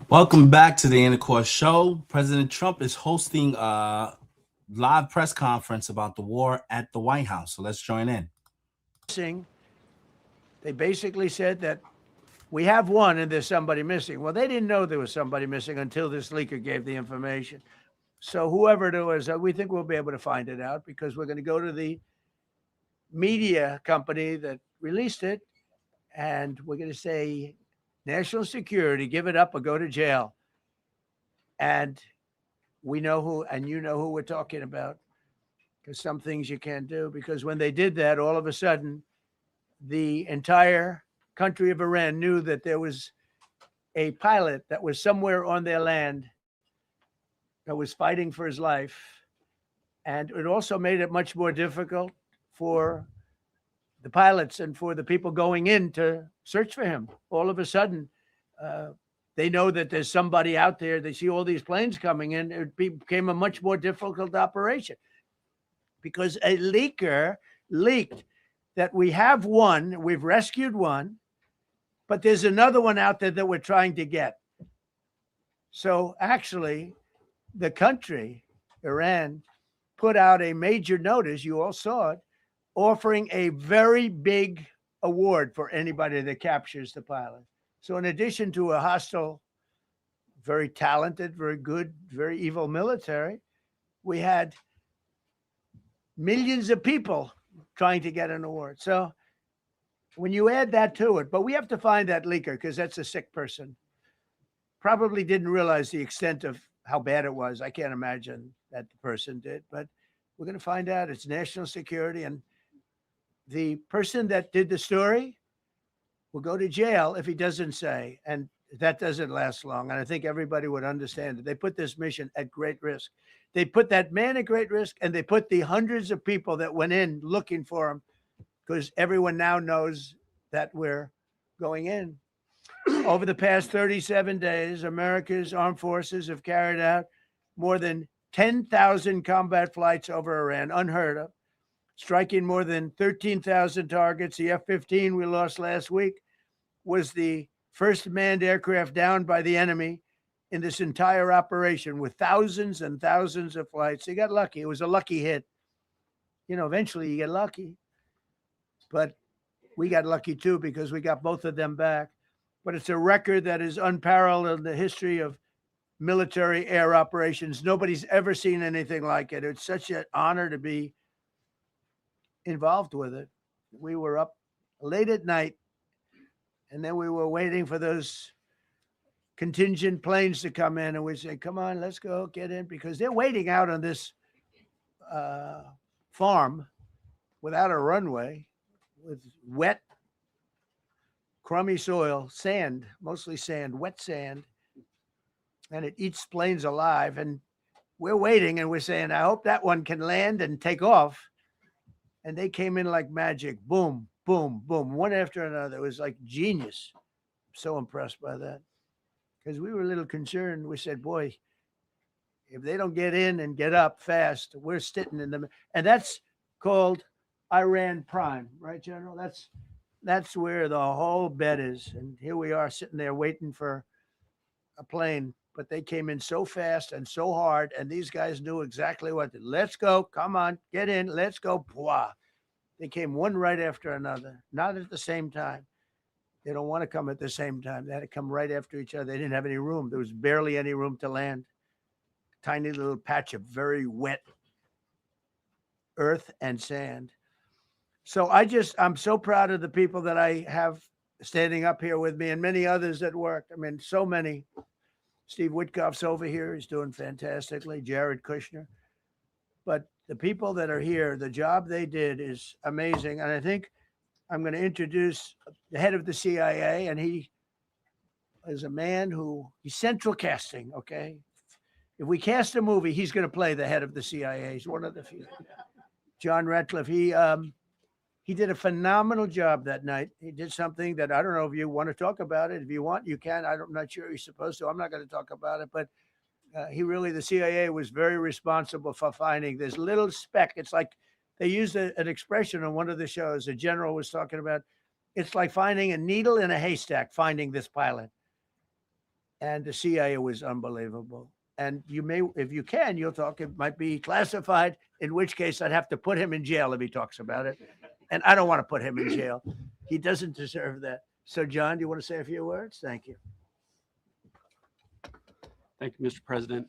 Welcome back to the Intercourse Show. President Trump is hosting a live press conference about the war at the White House. So let's join in. They basically said that we have one and there's somebody missing. Well, they didn't know there was somebody missing until this leaker gave the information. So whoever it was, we think we'll be able to find it out because we're going to go to the media company that released it, and we're going to say, national security, give it up or go to jail. And we know who, and you know who we're talking about, because some things you can't do. Because when they did that, all of a sudden, the entire country of Iran knew that there was a pilot that was somewhere on their land that was fighting for his life. And it also made it much more difficult for the pilots and for the people going in to search for him. All of a sudden, they know that there's somebody out there. They see all these planes coming in. It became a much more difficult operation because a leaker leaked that we have one, we've rescued one, but there's another one out there that we're trying to get. So actually, the country, Iran, put out a major notice, you all saw it, offering a very big award for anybody that captures the pilot. So in addition to a hostile, very talented, very good, very evil military, we had millions of people trying to get an award. So when you add that to it, but we have to find that leaker because that's a sick person. Probably didn't realize the extent of how bad it was. I can't imagine that the person did, but we're going to find out. It's national security, and the person that did the story will go to jail if he doesn't say, and that doesn't last long. And I think everybody would understand it. They put this mission at great risk. They put that man at great risk, and they put the hundreds of people that went in looking for him, because everyone now knows that we're going in. Over the past 37 days, America's armed forces have carried out more than 10,000 combat flights over Iran, unheard of, striking more than 13,000 targets. The F-15 we lost last week was the first manned aircraft downed by the enemy in this entire operation, with thousands and thousands of flights. They got lucky. It was a lucky hit. You know, eventually you get lucky. But we got lucky too because we got both of them back. But it's a record that is unparalleled in the history of military air operations. Nobody's ever seen anything like it. It's such an honor to be involved with it. We were up late at night, and then we were waiting for those contingent planes to come in, and we say, come on, let's go get in, because they're waiting out on this farm without a runway with wet, crummy soil, sand, mostly sand, wet sand, and it eats planes alive. And we're waiting, and we're saying, I hope that one can land and take off. And they came in like magic. Boom, boom, boom, one after another. It was like genius. So impressed by that. Because we were a little concerned. We said, boy, if they don't get in and get up fast, we're sitting in them. And that's called Iran Prime, right, General? That's where the whole bet is. And here we are sitting there waiting for a plane. But they came in so fast and so hard, and these guys knew exactly what to. Let's go. Come on, get in. Let's go. Pwah. They came one right after another, not at the same time. They don't want to come at the same time. They had to come right after each other. They didn't have any room. There was barely any room to land. Tiny little patch of very wet earth and sand. So I'm so proud of the people that I have standing up here with me, and many others that worked. I mean, so many. Steve Witkoff's over here. He's doing fantastically. Jared Kushner. But the people that are here, the job they did is amazing. And I think I'm going to introduce the head of the CIA, and he is a man he's central casting, okay? If we cast a movie, he's going to play the head of the CIA. He's one of the few. John Ratcliffe. He did a phenomenal job that night. He did something that I don't know if you want to talk about it. If you want, you can. I'm not sure you're supposed to. I'm not going to talk about it. But the CIA was very responsible for finding this little speck. It's like they used an expression on one of the shows. A general was talking about, it's like finding a needle in a haystack, finding this pilot. and the CIA was unbelievable. And you may, if you can, you'll talk. It might be classified, in which case I'd have to put him in jail if he talks about it. And I don't want to put him in jail. He doesn't deserve that. So, John, do you want to say a few words? Thank you. Thank you, Mr. President.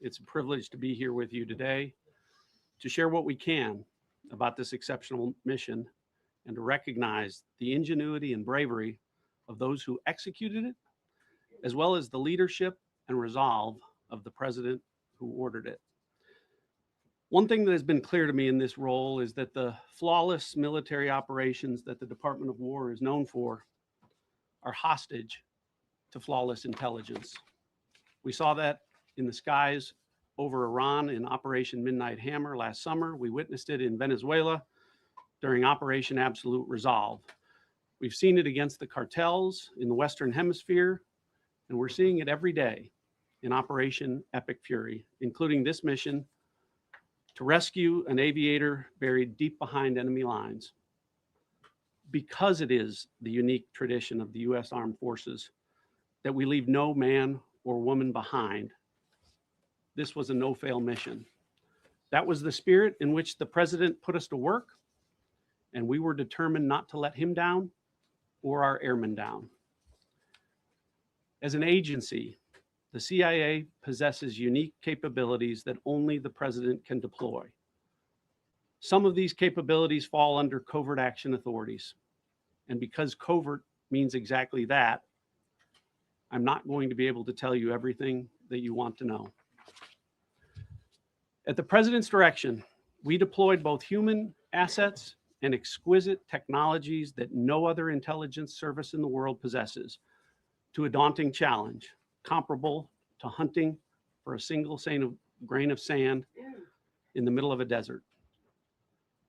It's a privilege to be here with you today to share what we can about this exceptional mission and to recognize the ingenuity and bravery of those who executed it, as well as the leadership and resolve of the president who ordered it. One thing that has been clear to me in this role is that the flawless military operations that the Department of War is known for are hostage to flawless intelligence. We saw that in the skies over Iran in Operation Midnight Hammer last summer. We witnessed it in Venezuela during Operation Absolute Resolve. We've seen it against the cartels in the Western Hemisphere, and we're seeing it every day in Operation Epic Fury, including this mission to rescue an aviator buried deep behind enemy lines. Because it is the unique tradition of the U.S. Armed Forces that we leave no man or woman behind, this was a no-fail mission. That was the spirit in which the president put us to work, and we were determined not to let him down or our airmen down. As an agency, the CIA possesses unique capabilities that only the president can deploy. Some of these capabilities fall under covert action authorities. And because covert means exactly that, I'm not going to be able to tell you everything that you want to know. At the president's direction, we deployed both human assets and exquisite technologies that no other intelligence service in the world possesses to a daunting challenge, comparable to hunting for a single grain of sand in the middle of a desert.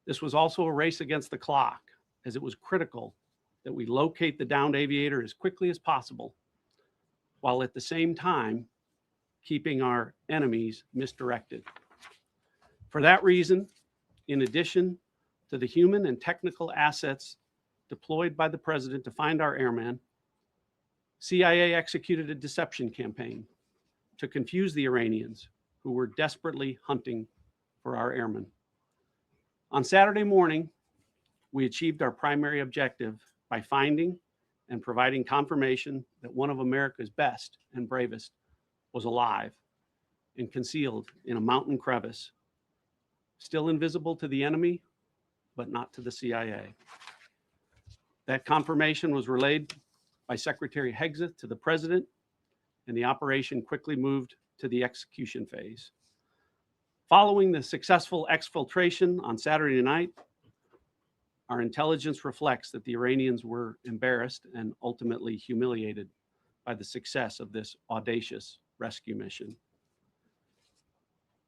This was also a race against the clock, as it was critical that we locate the downed aviator as quickly as possible, while at the same time keeping our enemies misdirected. For that reason, in addition to the human and technical assets deployed by the president to find our airmen, CIA executed a deception campaign to confuse the Iranians who were desperately hunting for our airmen. On Saturday morning, we achieved our primary objective by finding and providing confirmation that one of America's best and bravest was alive and concealed in a mountain crevice, still invisible to the enemy, but not to the CIA. That confirmation was relayed by Secretary Hegseth to the president, and the operation quickly moved to the execution phase. Following the successful exfiltration on Saturday night, our intelligence reflects that the Iranians were embarrassed and ultimately humiliated by the success of this audacious rescue mission.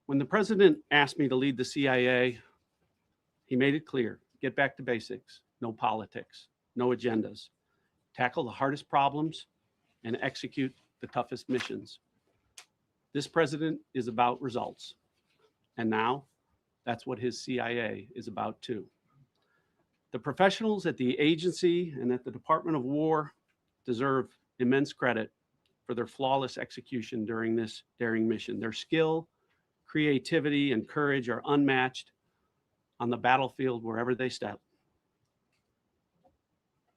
When the president asked me to lead the CIA, he made it clear: get back to basics, no politics, no agendas, tackle the hardest problems, and execute the toughest missions. This president is about results. And now that's what his CIA is about too. The professionals at the agency and at the Department of War deserve immense credit for their flawless execution during this daring mission. Their skill, creativity, and courage are unmatched on the battlefield wherever they step.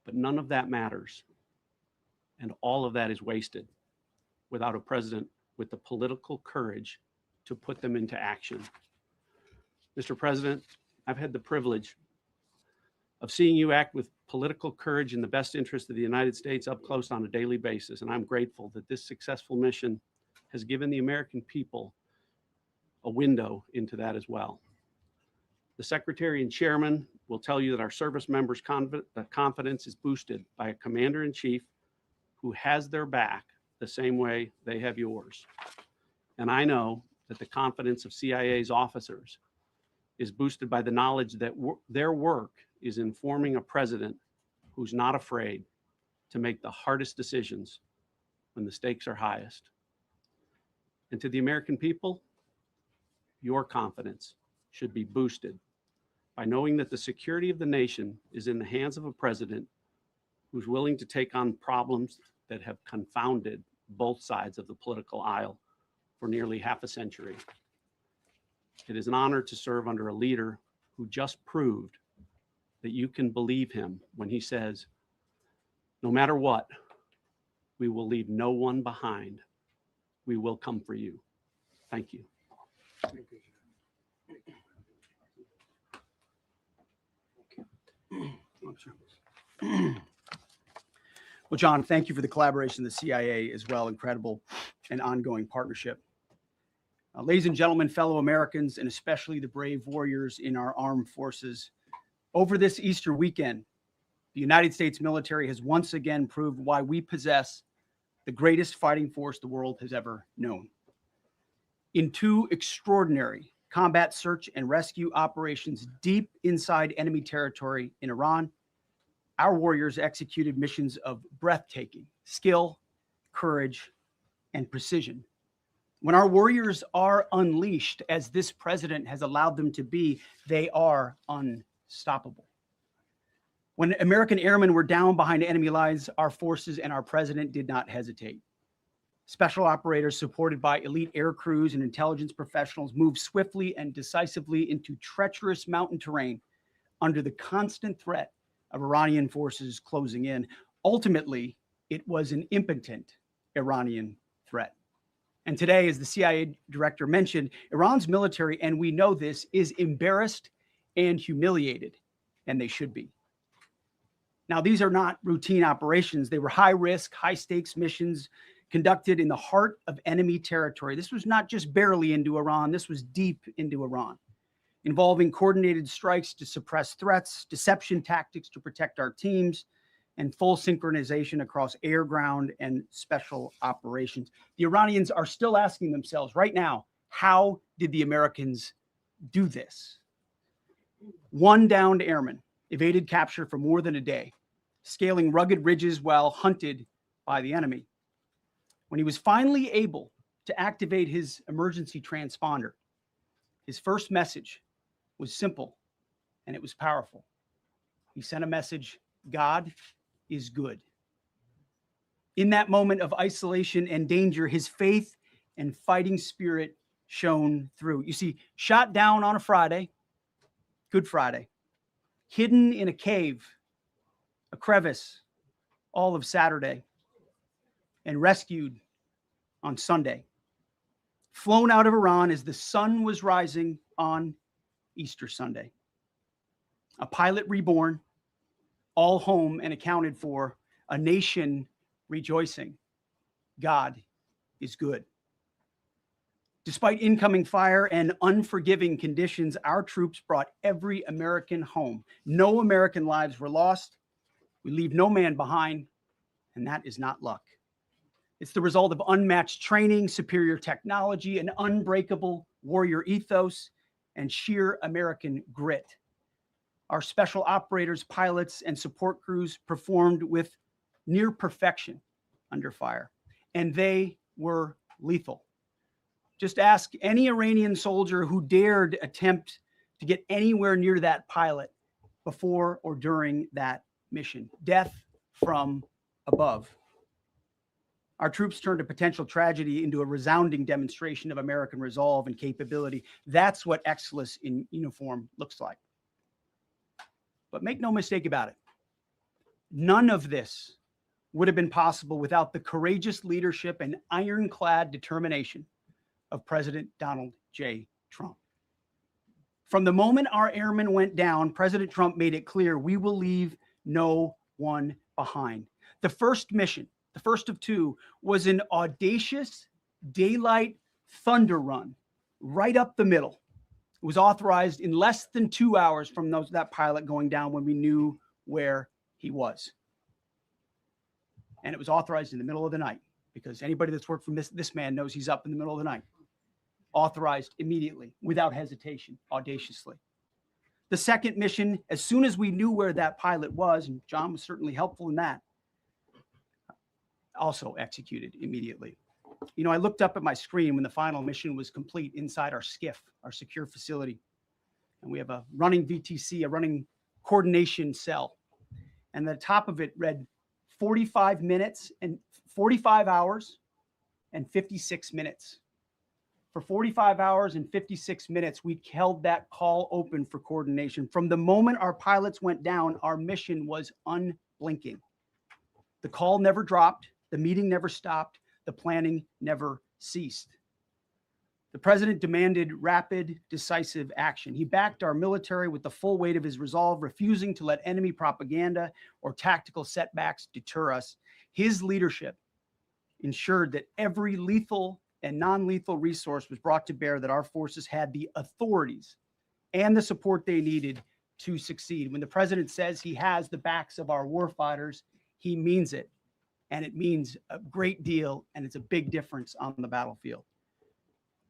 But none of that matters. And all of that is wasted without a president with the political courage to put them into action. Mr. President, I've had the privilege of seeing you act with political courage in the best interest of the United States up close on a daily basis, and I'm grateful that this successful mission has given the American people a window into that as well. The Secretary and Chairman will tell you that our service members' confidence is boosted by a Commander-in-Chief who has their back the same way they have yours. And I know that the confidence of CIA's officers is boosted by the knowledge that their work is informing a president who's not afraid to make the hardest decisions when the stakes are highest. And to the American people, your confidence should be boosted by knowing that the security of the nation is in the hands of a president who's willing to take on problems that have confounded both sides of the political aisle for nearly half a century. It is an honor to serve under a leader who just proved that you can believe him when he says, no matter what, we will leave no one behind. We will come for you. Thank you. Well, John, thank you for the collaboration of the CIA as well. Incredible and ongoing partnership. Ladies and gentlemen, fellow Americans, and especially the brave warriors in our armed forces, over this Easter weekend, the United States military has once again proved why we possess the greatest fighting force the world has ever known. In two extraordinary combat search and rescue operations deep inside enemy territory in Iran, our warriors executed missions of breathtaking skill, courage, and precision. When our warriors are unleashed, as this president has allowed them to be, they are unstoppable. When American airmen were down behind enemy lines, our forces and our president did not hesitate. Special operators supported by elite air crews and intelligence professionals moved swiftly and decisively into treacherous mountain terrain under the constant threat of Iranian forces closing in. Ultimately, it was an impotent Iranian threat. And today, as the CIA director mentioned, Iran's military, and we know this, is embarrassed and humiliated, and they should be. Now, these are not routine operations. They were high-risk, high-stakes missions conducted in the heart of enemy territory. This was not just barely into Iran. This was deep into Iran, involving coordinated strikes to suppress threats, deception tactics to protect our teams, and full synchronization across air, ground, and special operations. The Iranians are still asking themselves right now, how did the Americans do this? One downed airman evaded capture for more than a day, scaling rugged ridges while hunted by the enemy. When he was finally able to activate his emergency transponder, his first message was simple and it was powerful. He sent a message, God is good. In that moment of isolation and danger, his faith and fighting spirit shone through. You see, shot down on a Friday, Good Friday, hidden in a cave, a crevice, all of Saturday, and rescued on Sunday. Flown out of Iran as the sun was rising on Easter Sunday. A pilot reborn, all home and accounted for, a nation rejoicing. God is good. Despite incoming fire and unforgiving conditions, our troops brought every American home. No American lives were lost. We leave no man behind, and that is not luck. It's the result of unmatched training, superior technology, an unbreakable warrior ethos, and sheer American grit. Our special operators, pilots, and support crews performed with near perfection under fire, and they were lethal. Just ask any Iranian soldier who dared attempt to get anywhere near that pilot before or during that mission. Death from above. Our troops turned a potential tragedy into a resounding demonstration of American resolve and capability. That's what excellence in uniform looks like. But make no mistake about it. None of this would have been possible without the courageous leadership and ironclad determination of President Donald J. Trump. From the moment our airmen went down, President Trump made it clear we will leave no one behind. The first mission, the first of two, was an audacious daylight thunder run right up the middle. It was authorized in less than 2 hours from that pilot going down when we knew where he was. And it was authorized in the middle of the night because anybody that's worked for this man knows he's up in the middle of the night. Authorized immediately, without hesitation, audaciously. The second mission, as soon as we knew where that pilot was, and John was certainly helpful in that, also executed immediately. You know, I looked up at my screen when the final mission was complete inside our SCIF, our secure facility. And we have a running VTC, a running coordination cell. And the top of it read 45 minutes and 45 hours and 56 minutes. For 45 hours and 56 minutes, we held that call open for coordination. From the moment our pilots went down, our mission was unblinking. The call never dropped, the meeting never stopped, the planning never ceased. The president demanded rapid, decisive action. He backed our military with the full weight of his resolve, refusing to let enemy propaganda or tactical setbacks deter us. His leadership ensured that every lethal and non-lethal resource was brought to bear, that our forces had the authorities and the support they needed to succeed. When the president says he has the backs of our warfighters, he means it. And it means a great deal, and it's a big difference on the battlefield.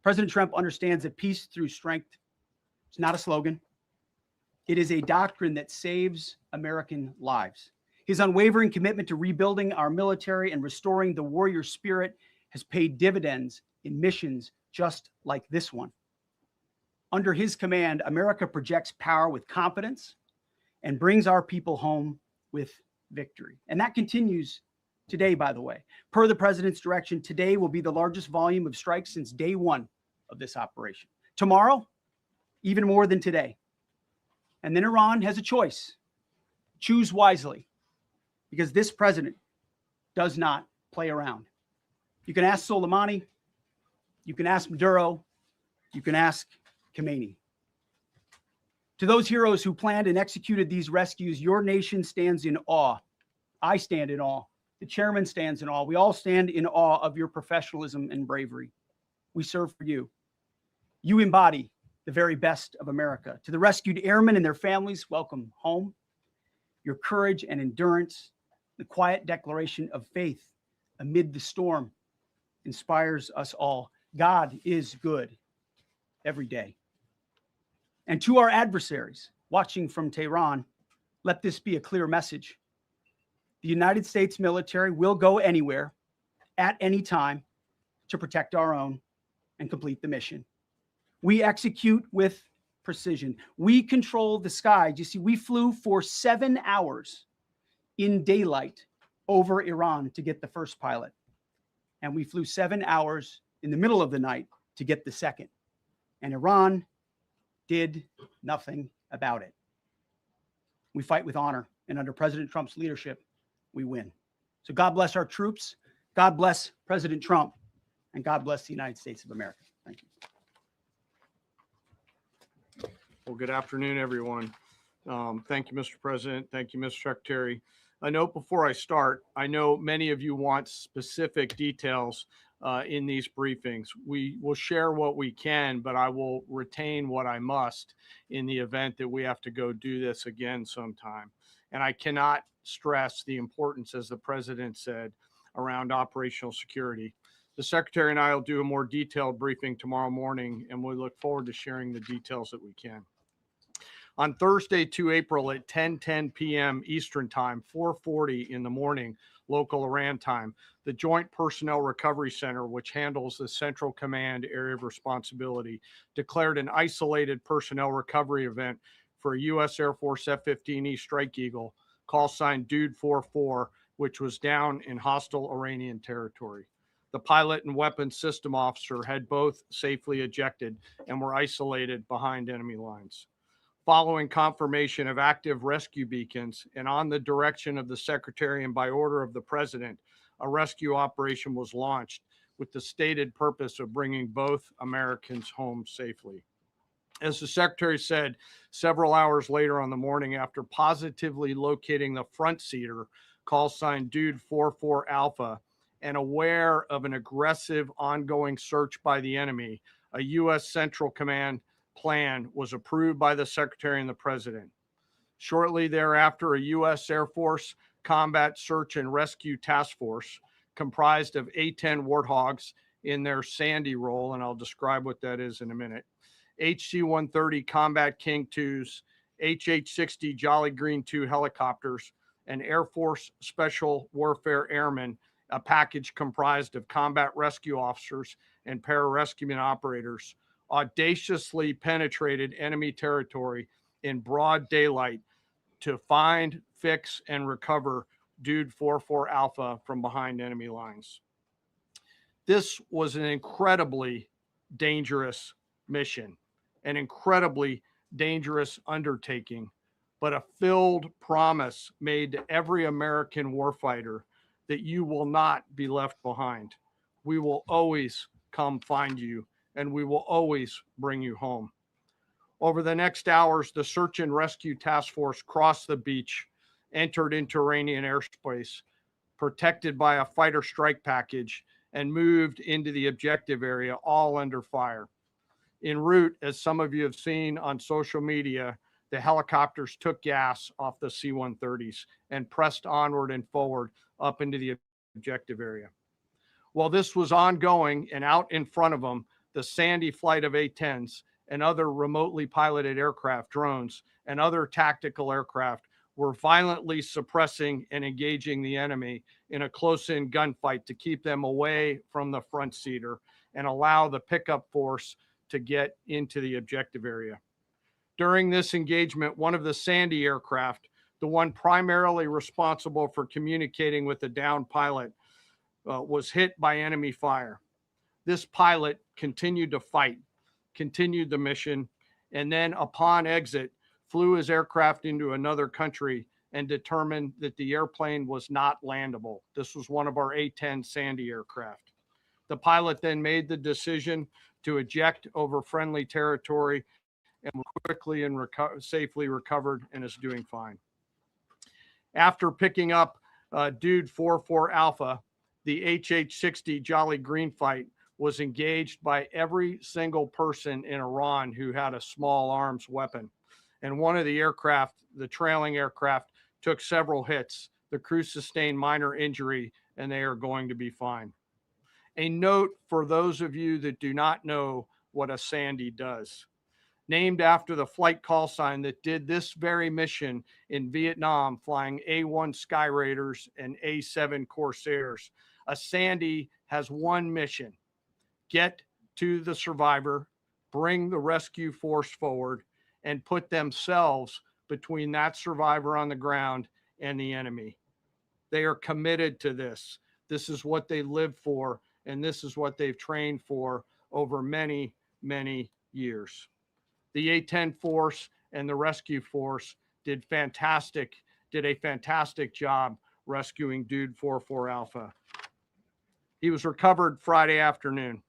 President Trump understands that peace through strength is not a slogan. It is a doctrine that saves American lives. His unwavering commitment to rebuilding our military and restoring the warrior spirit has paid dividends in missions just like this one. Under his command, America projects power with confidence and brings our people home with victory. And that continues today, by the way. Per the president's direction, today will be the largest volume of strikes since day one of this operation. Tomorrow, even more than today. And then Iran has a choice. Choose wisely, because this president does not play around. You can ask Soleimani, you can ask Maduro, you can ask Khamenei. To those heroes who planned and executed these rescues, your nation stands in awe. I stand in awe. The chairman stands in awe. We all stand in awe of your professionalism and bravery. We serve for you. You embody the very best of America. To the rescued airmen and their families, welcome home. Your courage and endurance, the quiet declaration of faith amid the storm, inspires us all. God is good every day. And to our adversaries watching from Tehran, let this be a clear message. The United States military will go anywhere at any time to protect our own and complete the mission. We execute with precision. We control the skies. You see, we flew for 7 hours in daylight over Iran to get the first pilot. And we flew 7 hours in the middle of the night to get the second. And Iran did nothing about it. We fight with honor, and under President Trump's leadership, we win. So God bless our troops, God bless President Trump, and God bless the United States of America. Thank you. Well, good afternoon, everyone. Thank you, Mr. President. Thank you, Mr. Secretary. A note before I start, I know many of you want specific details in these briefings. We will share what we can, but I will retain what I must in the event that we have to go do this again sometime. And I cannot stress the importance, as the president said, around operational security. The secretary and I will do a more detailed briefing tomorrow morning, and we look forward to sharing the details that we can. On Thursday, 2 April at 10:10 p.m. Eastern Time, 4:40 in the morning, local Iran time, the Joint Personnel Recovery Center, which handles the Central Command area of responsibility, declared an isolated personnel recovery event for a U.S. Air Force F-15E Strike Eagle, call sign Dude 44, which was down in hostile Iranian territory. The pilot and weapons system officer had both safely ejected and were isolated behind enemy lines. Following confirmation of active rescue beacons and on the direction of the Secretary and by order of the President, a rescue operation was launched with the stated purpose of bringing both Americans home safely. As the Secretary said, several hours later on the morning after positively locating the front seater, call sign Dude 44 Alpha, and aware of an aggressive ongoing search by the enemy, a U.S. Central Command plan was approved by the Secretary and the President. Shortly thereafter, a U.S. Air Force Combat Search and Rescue Task Force comprised of A-10 Warthogs in their Sandy role, and I'll describe what that is in a minute, HC-130 Combat King 2s, HH-60 Jolly Green 2 helicopters, and Air Force Special Warfare Airmen, a package comprised of combat rescue officers and pararescueman operators, audaciously penetrated enemy territory in broad daylight to find, fix, and recover Dude 44 Alpha from behind enemy lines. This was an incredibly dangerous mission, an incredibly dangerous undertaking, but a filled promise made to every American warfighter that you will not be left behind. We will always come find you, and we will always bring you home. Over the next hours, the search and rescue task force crossed the beach, entered into Iranian airspace, protected by a fighter strike package, and moved into the objective area, all under fire. En route, as some of you have seen on social media, the helicopters took gas off the C-130s and pressed onward and forward up into the objective area. While this was ongoing and out in front of them, the Sandy flight of A-10s and other remotely piloted aircraft, drones, and other tactical aircraft were violently suppressing and engaging the enemy in a close-in gunfight to keep them away from the front seater and allow the pickup force to get into the objective area. During this engagement, one of the Sandy aircraft, the one primarily responsible for communicating with the downed pilot, was hit by enemy fire. This pilot continued to fight, continued the mission, and then upon exit, flew his aircraft into another country and determined that the airplane was not landable. This was one of our A-10 Sandy aircraft. The pilot then made the decision to eject over friendly territory and quickly and safely recovered and is doing fine. After picking up Dude 44 Alpha, the HH-60 Jolly Green fight was engaged by every single person in Iran who had a small arms weapon. And one of the aircraft, the trailing aircraft, took several hits. The crew sustained minor injury, and they are going to be fine. A note for those of you that do not know what a Sandy does. Named after the flight call sign that did this very mission in Vietnam, flying A-1 Sky Raiders and A-7 Corsairs, a Sandy has one mission: get to the survivor, bring the rescue force forward, and put themselves between that survivor on the ground and the enemy. They are committed to this. This is what they live for, and this is what they've trained for over many, many years. The A-10 force and the rescue force did a fantastic job rescuing Dude 44 Alpha. He was recovered Friday afternoon.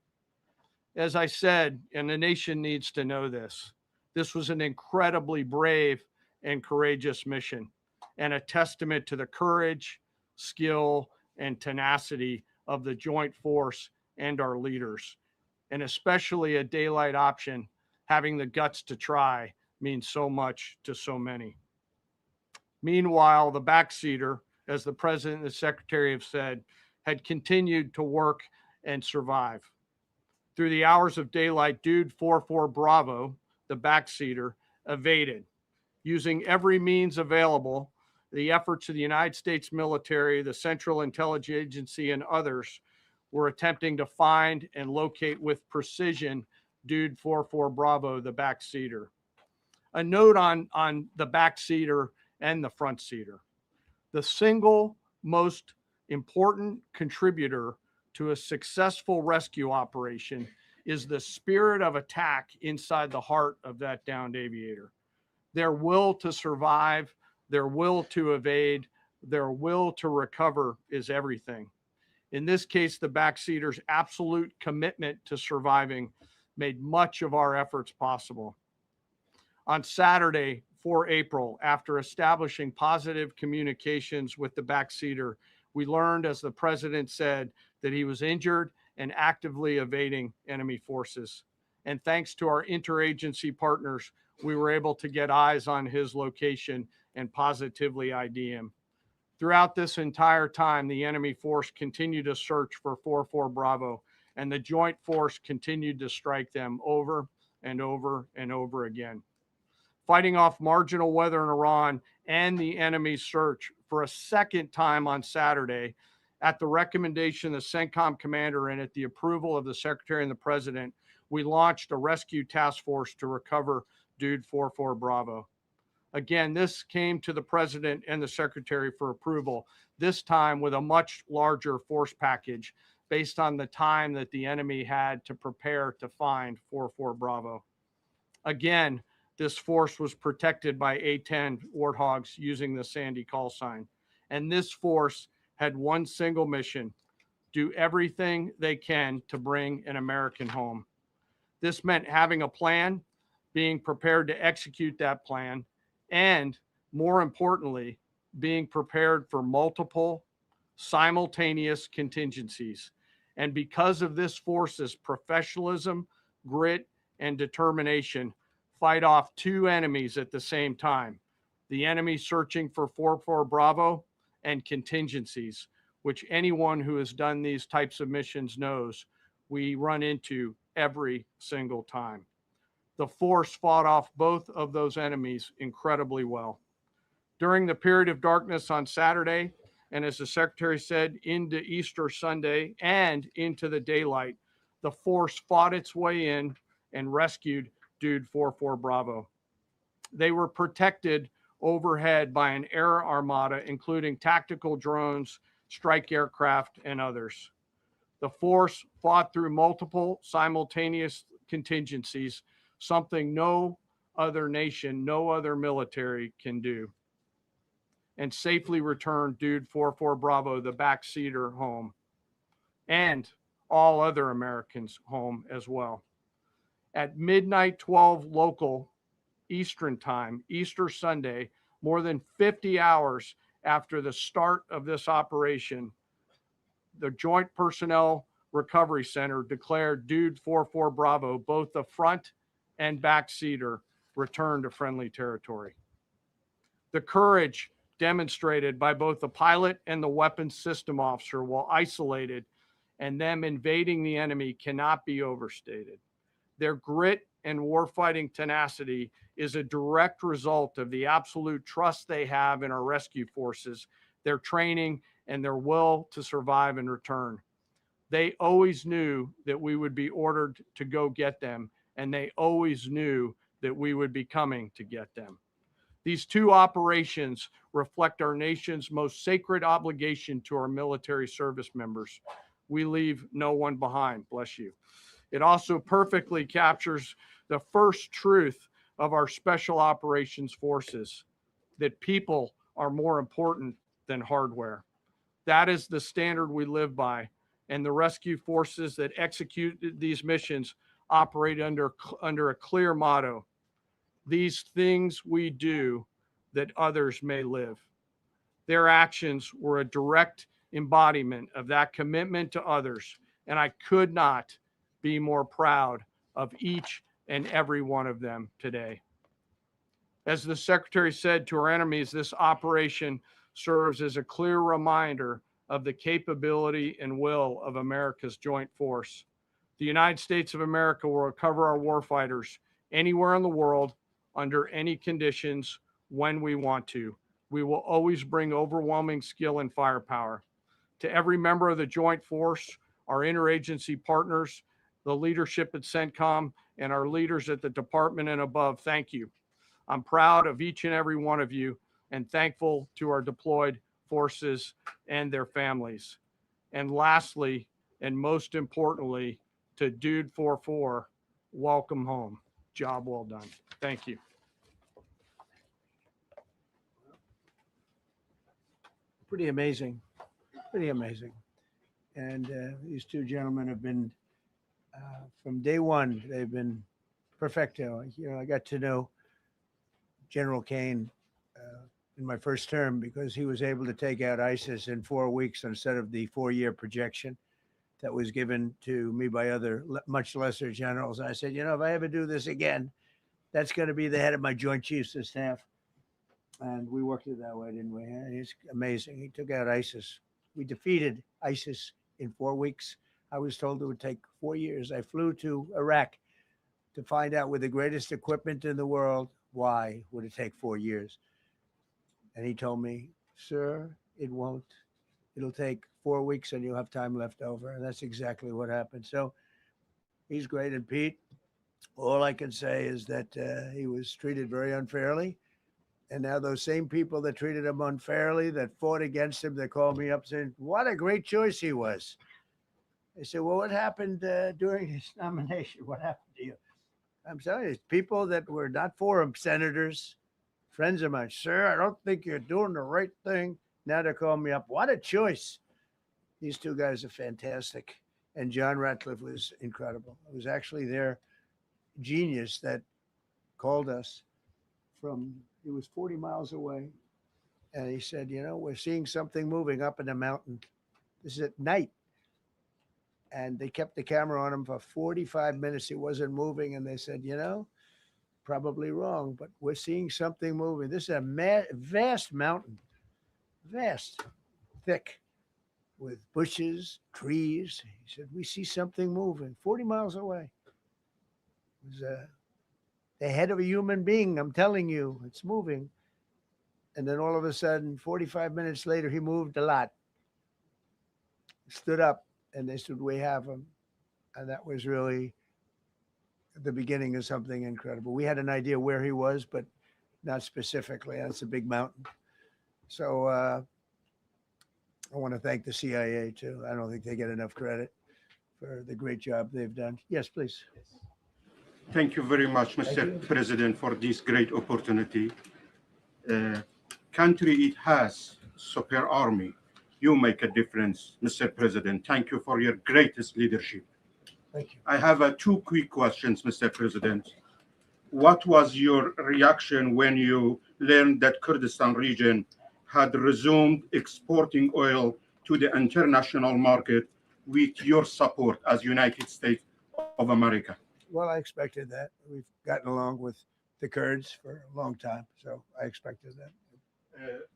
As I said, and the nation needs to know this, this was an incredibly brave and courageous mission, and a testament to the courage, skill, and tenacity of the joint force and our leaders. And especially a daylight option, having the guts to try, means so much to so many. Meanwhile, the backseater, as the president and the secretary have said, had continued to work and survive. Through the hours of daylight, Dude 44 Bravo, the backseater, evaded. Using every means available, the efforts of the United States military, the Central Intelligence Agency, and others were attempting to find and locate with precision Dude 44 Bravo, the backseater. A note on the backseater and the front seater. The single most important contributor to a successful rescue operation is the spirit of attack inside the heart of that downed aviator. Their will to survive, their will to evade, their will to recover is everything. In this case, the backseater's absolute commitment to surviving made much of our efforts possible. On Saturday, 4 April, after establishing positive communications with the backseater, we learned, as the president said, that he was injured and actively evading enemy forces. And thanks to our interagency partners, we were able to get eyes on his location and positively ID him. Throughout this entire time, the enemy force continued to search for 44 Bravo, and the joint force continued to strike them over and over and over again. Fighting off marginal weather in Iran and the enemy's search for a second time on Saturday, at the recommendation of the CENTCOM commander and at the approval of the secretary and the president, we launched a rescue task force to recover Dude 44 Bravo. Again, this came to the president and the secretary for approval, this time with a much larger force package based on the time that the enemy had to prepare to find 4-4 Bravo. Again, this force was protected by A-10 Warthogs using the Sandy call sign. And this force had one single mission: do everything they can to bring an American home. This meant having a plan, being prepared to execute that plan, and more importantly, being prepared for multiple simultaneous contingencies. And because of this force's professionalism, grit, and determination, fight off two enemies at the same time: the enemy searching for 4-4 Bravo and contingencies, which anyone who has done these types of missions knows we run into every single time. The force fought off both of those enemies incredibly well. During the period of darkness on Saturday, and as the Secretary said, into Easter Sunday and into the daylight, the force fought its way in and rescued Dude 4-4 Bravo. They were protected overhead by an air armada, including tactical drones, strike aircraft, and others. The force fought through multiple simultaneous contingencies, something no other nation, no other military can do, and safely returned Dude 4-4 Bravo, the backseater, home, and all other Americans home as well. At midnight 12 local Eastern time, Easter Sunday, more than 50 hours after the start of this operation, the Joint Personnel Recovery Center declared Dude 4-4 Bravo, both the front and backseater, returned to friendly territory. The courage demonstrated by both the pilot and the weapons system officer while isolated and them invading the enemy cannot be overstated. Their grit and warfighting tenacity is a direct result of the absolute trust they have in our rescue forces, their training, and their will to survive and return. They always knew that we would be ordered to go get them, and they always knew that we would be coming to get them. These two operations reflect our nation's most sacred obligation to our military service members. We leave no one behind, bless you. It also perfectly captures the first truth of our special operations forces, that people are more important than hardware. That is the standard we live by, and the rescue forces that execute these missions operate under a clear motto: these things we do that others may live. Their actions were a direct embodiment of that commitment to others, and I could not be more proud of each and every one of them today. As the Secretary said to our enemies, this operation serves as a clear reminder of the capability and will of America's joint force. The United States of America will recover our warfighters anywhere in the world, under any conditions, when we want to. We will always bring overwhelming skill and firepower. To every member of the joint force, our interagency partners, the leadership at CENTCOM, and our leaders at the department and above, thank you. I'm proud of each and every one of you and thankful to our deployed forces and their families. And lastly, and most importantly, to Dude 4-4, welcome home. Job well done. Thank you. Pretty amazing, pretty amazing. And these two gentlemen have been, from day one, they've been perfecto. You know, I got to know General Kane in my first term because he was able to take out ISIS in 4 weeks instead of the 4-year projection that was given to me by other much lesser generals. I said, you know, if I ever do this again, that's going to be the head of my Joint Chiefs of Staff. And we worked it that way, didn't we? And he's amazing. He took out ISIS. We defeated ISIS in 4 weeks. I was told it would take 4 years. I flew to Iraq to find out with the greatest equipment in the world, why would it take 4 years? And he told me, sir, it won't. It'll take 4 weeks and you'll have time left over. And that's exactly what happened. So he's great. And Pete, all I can say is that he was treated very unfairly. And now those same people that treated him unfairly, that fought against him, they called me up saying, what a great choice he was. They said, well, what happened during his nomination? What happened to you? I'm telling you, people that were not for him, senators, friends of mine, sir, I don't think you're doing the right thing. Now they're calling me up. What a choice. These two guys are fantastic. And John Ratcliffe was incredible. It was actually their genius that called us from, it was 40 miles away. And he said, you know, we're seeing something moving up in the mountain. This is at night. And they kept the camera on him for 45 minutes. He wasn't moving. And they said, you know, probably wrong, but we're seeing something moving. This is a vast mountain, vast, thick, with bushes, trees. He said, we see something moving 40 miles away. It was the head of a human being. I'm telling you, it's moving. And then all of a sudden, 45 minutes later, he moved a lot. Stood up. And they said, we have him. And that was really the beginning of something incredible. We had an idea where he was, but not specifically. That's a big mountain. So I want to thank the CIA, too. I don't think they get enough credit for the great job they've done. Yes, please. Thank you very much, Thank Mr. you. President, for this great opportunity. Country, it has super army. You make a difference, Mr. President. Thank you for your greatest leadership. Thank you. I have two quick questions, Mr. President. What was your reaction when you learned that Kurdistan region had resumed exporting oil to the international market with your support as United States of America? Well, I expected that. We've gotten along with the Kurds for a long time, so I expected that.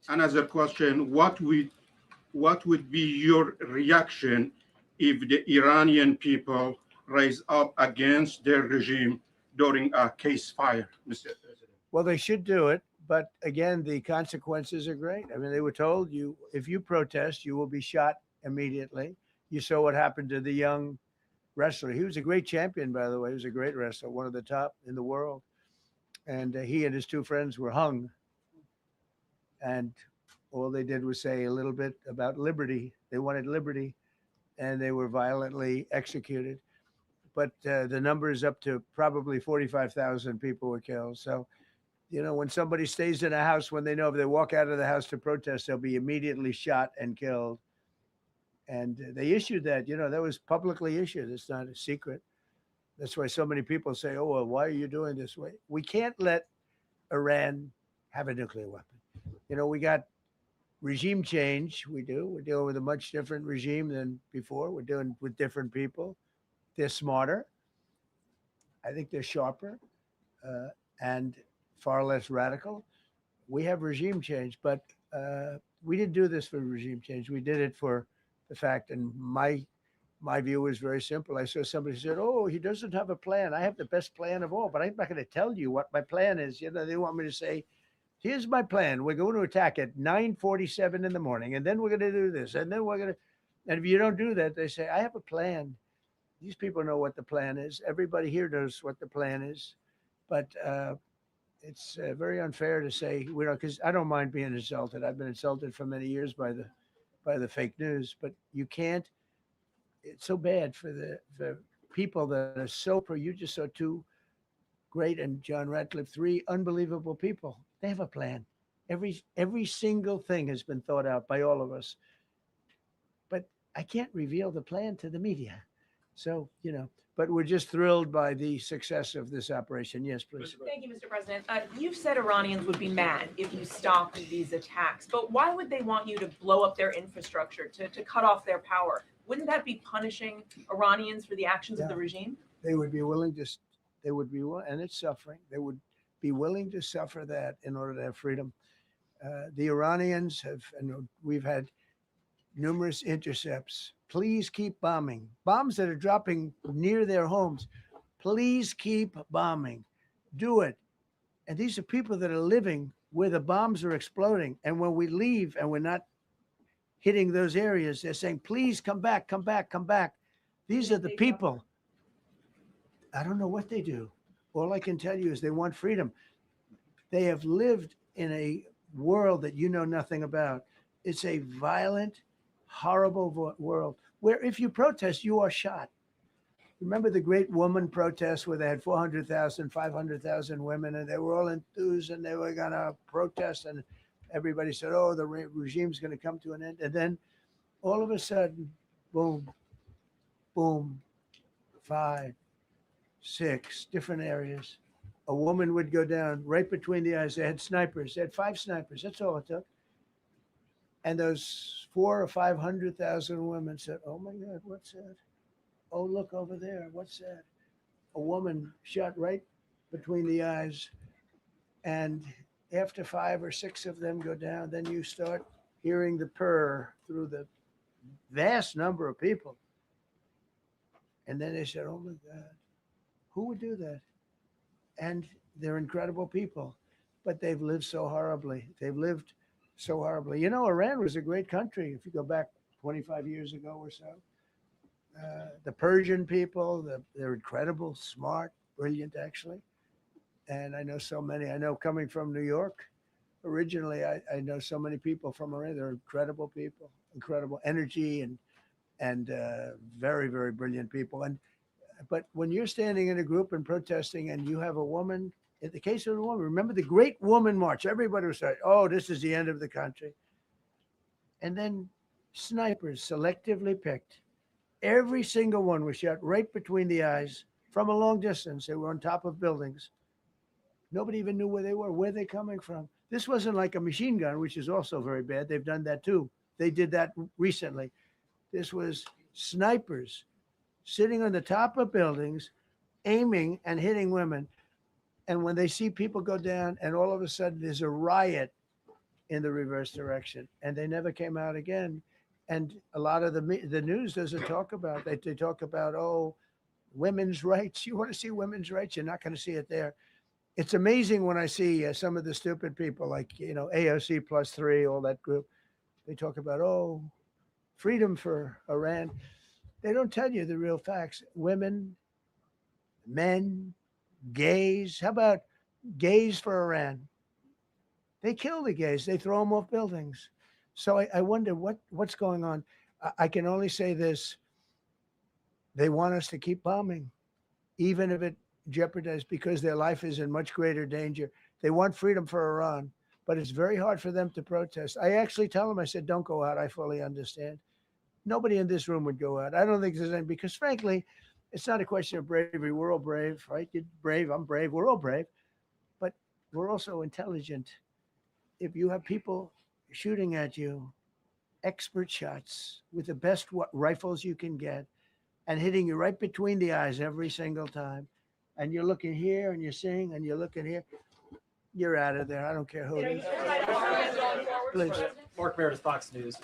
Another question, what would be your reaction if the Iranian people rise up against their regime during a ceasefire, Mr. President? Well, they should do it, but again, the consequences are great. I mean, they were told if you protest, you will be shot immediately. You saw what happened to the young wrestler. He was a great champion, by the way. He was a great wrestler, one of the top in the world. And he and his two friends were hung. And all they did was say a little bit about liberty. They wanted liberty, and they were violently executed. But the number is up to probably 45,000 people were killed. So, you know, when somebody stays in a house, when they know if they walk out of the house to protest, they'll be immediately shot and killed. And they issued that, you know, that was publicly issued. It's not a secret. That's why so many people say, oh, well, why are you doing this way? We can't let Iran have a nuclear weapon. You know, we got regime change. We do. We're dealing with a much different regime than before. We're dealing with different people. They're smarter. I think they're sharper and far less radical. We have regime change, but we didn't do this for regime change. We did it for the fact, and my view was very simple. I saw somebody said, oh, he doesn't have a plan. I have the best plan of all, but I'm not going to tell you what my plan is. You know, they want me to say, here's my plan. We're going to attack at 9:47 in the morning, and then we're going to do this, and then we're going to, and if you don't do that, they say, I have a plan. These people know what the plan is. Everybody here knows what the plan is, but it's very unfair to say we don't, because I don't mind being insulted. I've been insulted for many years by the fake news, but you can't. It's so bad for the people that are so pro. You just saw two great, and John Ratcliffe, three unbelievable people. They have a plan. Every single thing has been thought out by all of us. But I can't reveal the plan to the media. So, you know, but we're just thrilled by the success of this operation. Yes, please. Thank you, Mr. President. You've said Iranians would be mad if you stopped these attacks, but why would they want you to blow up their infrastructure, to cut off their power? Wouldn't that be punishing Iranians for the actions of the regime? They would be willing to, and it's suffering. They would be willing to suffer that in order to have freedom. The Iranians have, and we've had numerous intercepts. Please keep bombing. Bombs that are dropping near their homes. Please keep bombing. Do it. And these are people that are living where the bombs are exploding. And when we leave and we're not hitting those areas, they're saying, please come back, come back, come back. These are the people. I don't know what they do. All I can tell you is they want freedom. They have lived in a world that you know nothing about. It's a violent, horrible world. where if you protest, you are shot. Remember the great woman protests where they had 400,000, 500,000 women, and they were all enthused and they were going to protest, and everybody said, oh, the regime's going to come to an end. And then all of a sudden, boom, boom, 5, 6 different areas. A woman would go down right between the eyes. They had snipers. They had 5 snipers. That's all it took. And those 400,000 or 500,000 women said, oh my God, what's that? Oh, look over there. What's that? A woman shot right between the eyes. And after 5 or 6 of them go down, then you start hearing the purr through the vast number of people. And then they said, oh my God, who would do that? And they're incredible people, but they've lived so horribly. They've lived so horribly. You know, Iran was a great country. If you go back 25 years ago or so, the Persian people, they're incredible, smart, brilliant, actually. And I know so many. I know coming from New York, originally, I know so many people from Iran. They're incredible people, incredible energy, and very, very brilliant people. But when you're standing in a group and protesting, and you have a woman, in the case of the woman, remember the Great Woman March. Everybody was saying, "Oh, this is the end of the country," and then snipers selectively picked. Every single one was shot right between the eyes from a long distance. They were on top of buildings. Nobody even knew where they were, where they're coming from. This wasn't like a machine gun, which is also very bad. They've done that too. They did that recently. This was snipers sitting on the top of buildings, aiming and hitting women. And when they see people go down, and all of a sudden there's a riot in the reverse direction, and they never came out again. And a lot of the news doesn't talk about that. They talk about, oh, women's rights. You want to see women's rights? You're not going to see it there. It's amazing when I see some of the stupid people like, you know, AOC plus 3, all that group. They talk about, oh, freedom for Iran. They don't tell you the real facts. Women, men, gays. How about gays for Iran? They kill the gays. They throw them off buildings. So I wonder what's going on. I can only say this. They want us to keep bombing, even if it jeopardizes, because their life is in much greater danger. They want freedom for Iran, but it's very hard for them to protest. I actually tell them, I said, don't go out. I fully understand. Nobody in this room would go out. I don't think there's any, because frankly, it's not a question of bravery. We're all brave, right? You're brave. I'm brave. We're all brave, but we're also intelligent. If you have people shooting at you, expert shots with the best rifles you can get, and hitting you right between the eyes every single time, and you're looking here and you're seeing and you're looking here, you're out of there. I don't care who it is. Please. Mark Meredith, Fox News.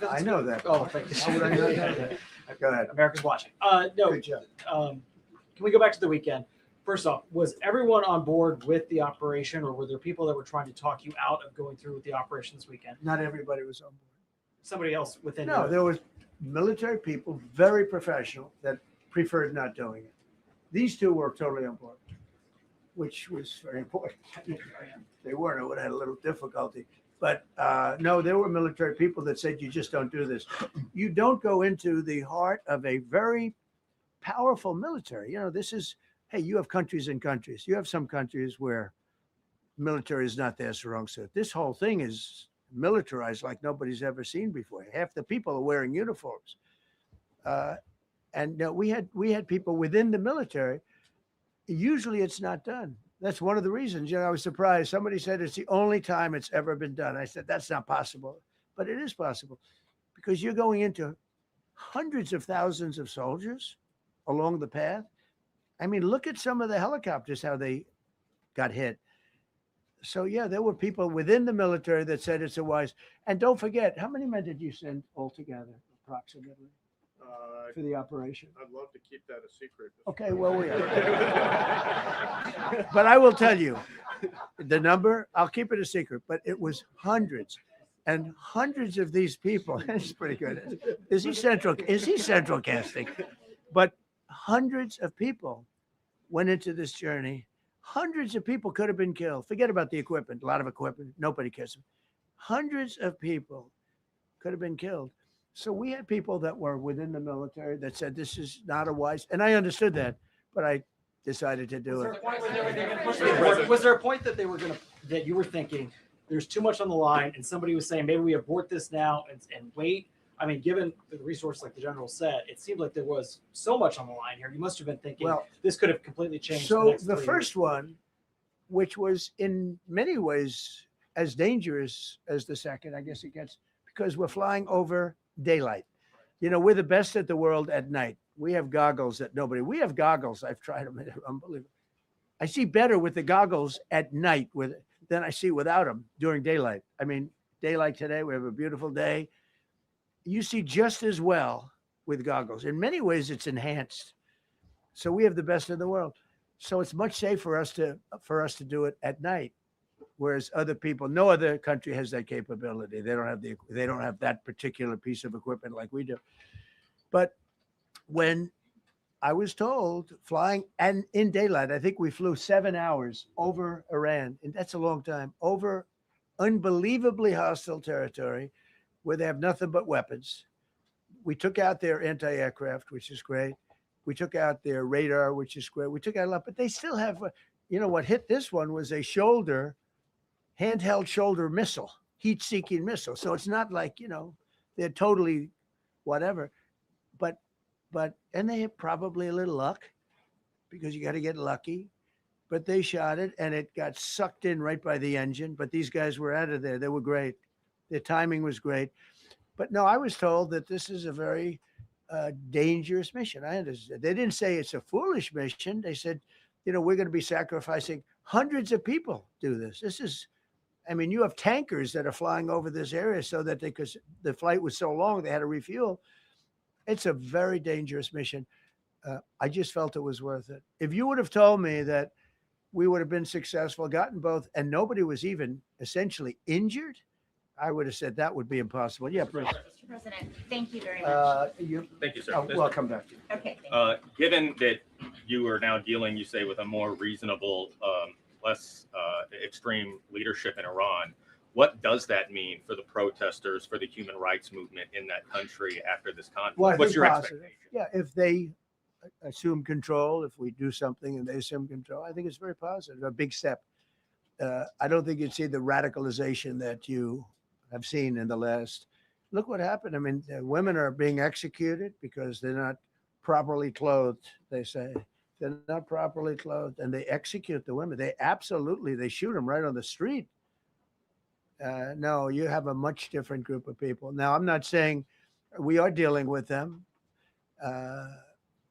I know that. Oh, thank you. How would I know that? Go ahead. America's watching. No, Good job. can we go back to the weekend? First off, was everyone on board with the operation, or were there people that were trying to talk you out of going through with the operation this weekend? Not everybody was on board. Somebody else within No, your- there was military people, very professional, that preferred not doing it. These two were totally on board, which was very important. They weren't, I would have had a little difficulty. But no, there were military people that said, you just don't do this. You don't go into the heart of a very powerful military. You know, this is, hey, you have countries and countries. You have some countries where military is not their strong suit. This whole thing is militarized like nobody's ever seen before. Half the people are wearing uniforms. And we had people within the military. Usually it's not done. That's one of the reasons. You know, I was surprised. Somebody said it's the only time it's ever been done. I said, that's not possible. But it is possible, because you're going into hundreds of thousands of soldiers along the path. I mean, look at some of the helicopters, how they got hit. So, yeah, there were people within the military that said it's a wise. And don't forget, how many men did you send altogether, approximately, for the operation? I'd love to keep that a secret. Okay, well, we are. But I will tell you the number. I'll keep it a secret, but it was hundreds and hundreds of these people. It's pretty good. Is he central casting? But hundreds of people went into this journey. Hundreds of people could have been killed. Forget about the equipment. A lot of equipment. Nobody cares. Hundreds of people could have been killed. So we had people that were within the military that said this is not a wise, and I understood that, but I decided to do Was there it. a point where they were gonna push the abort- Was there a point that they were that you were thinking there's too much on the line, and somebody was saying maybe we abort this now and wait? I mean, given the resource, like the general said, it seemed like there was so much on the line here. You must have been thinking Well, this could have completely changed. so next the 3 first years. one, which was in many ways as dangerous as the second, I guess it gets, because we're flying over daylight. You know, we're the best at the world at night. We have goggles that nobody, we have goggles. I've tried them. They're unbelievable. I see better with the goggles at night than I see without them during daylight. I mean, daylight today, we have a beautiful day. You see just as well with goggles. In many ways, it's enhanced. So we have the best in the world. So it's much safer for us to do it at night, whereas other people, no other country has that capability. They don't have that particular piece of equipment like we do. But when I was told flying and in daylight, I think we flew 7 hours over Iran, and that's a long time, over unbelievably hostile territory where they have nothing but weapons. We took out their anti-aircraft, which is great. We took out their radar, which is great. We took out a lot, but they still have, you know, what hit this one was a handheld shoulder missile, heat-seeking missile. So it's not like, you know, they're totally whatever. And they had probably a little luck because you got to get lucky. But they shot it and it got sucked in right by the engine. But these guys were out of there. They were great. Their timing was great. But no, I was told that this is a very dangerous mission. I understand. They didn't say it's a foolish mission. They said, you know, we're going to be sacrificing hundreds of people do this. This is, I mean, you have tankers that are flying over this area so that because the flight was so long, they had to refuel. It's a very dangerous mission. I just felt it was worth it. If you would have told me that we would have been successful, gotten both, and nobody was even essentially injured, I would have said that would be impossible. Yeah, please. Mr. President, thank you very much. Thank you, sir. Well, I'll come back to you. Okay, thank you. Given that you are now dealing, you say, with a more reasonable, less extreme leadership in Iran, what does that mean for the protesters, for the human rights movement in that country after this conflict? Well, I What's think your positive. expectation? Yeah, if they assume control, if we do something and they assume control, I think it's very positive, a big step. I don't think you'd see the radicalization that you have seen in the last. Look what happened. I mean, women are being executed because they're not properly clothed, they say. They're not properly clothed, and they execute the women. They shoot them right on the street. No, you have a much different group of people. Now, I'm not saying we are dealing with them.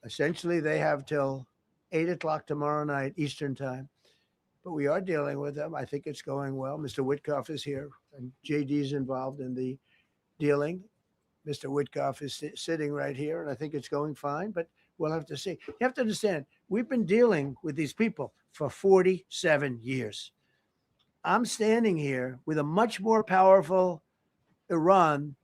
Essentially, they have till 8 o'clock tomorrow night, Eastern time. But we are dealing with them. I think it's going well. Mr. Witkoff is here, and JD's involved in the dealing. Mr. Witkoff is sitting right here, and I think it's going fine, but we'll have to see. You have to understand, we've been dealing with these people for 47 years. I'm standing here with a much more powerful Iran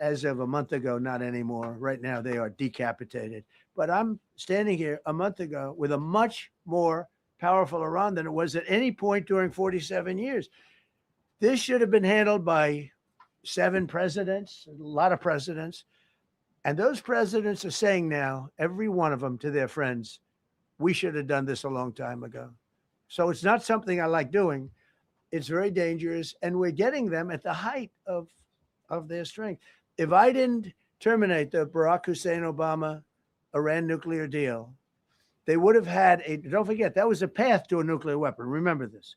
as of a month ago, not anymore. Right now, they are decapitated. But I'm standing here a month ago with a much more powerful Iran than it was at any point during 47 years. This should have been handled by 7 presidents, a lot of presidents. And those presidents are saying now, every one of them to their friends, we should have done this a long time ago. So it's not something I like doing. It's very dangerous. And we're getting them at the height of their strength. If I didn't terminate the Barack Hussein Obama Iran nuclear deal, they would have had don't forget, that was a path to a nuclear weapon. Remember this.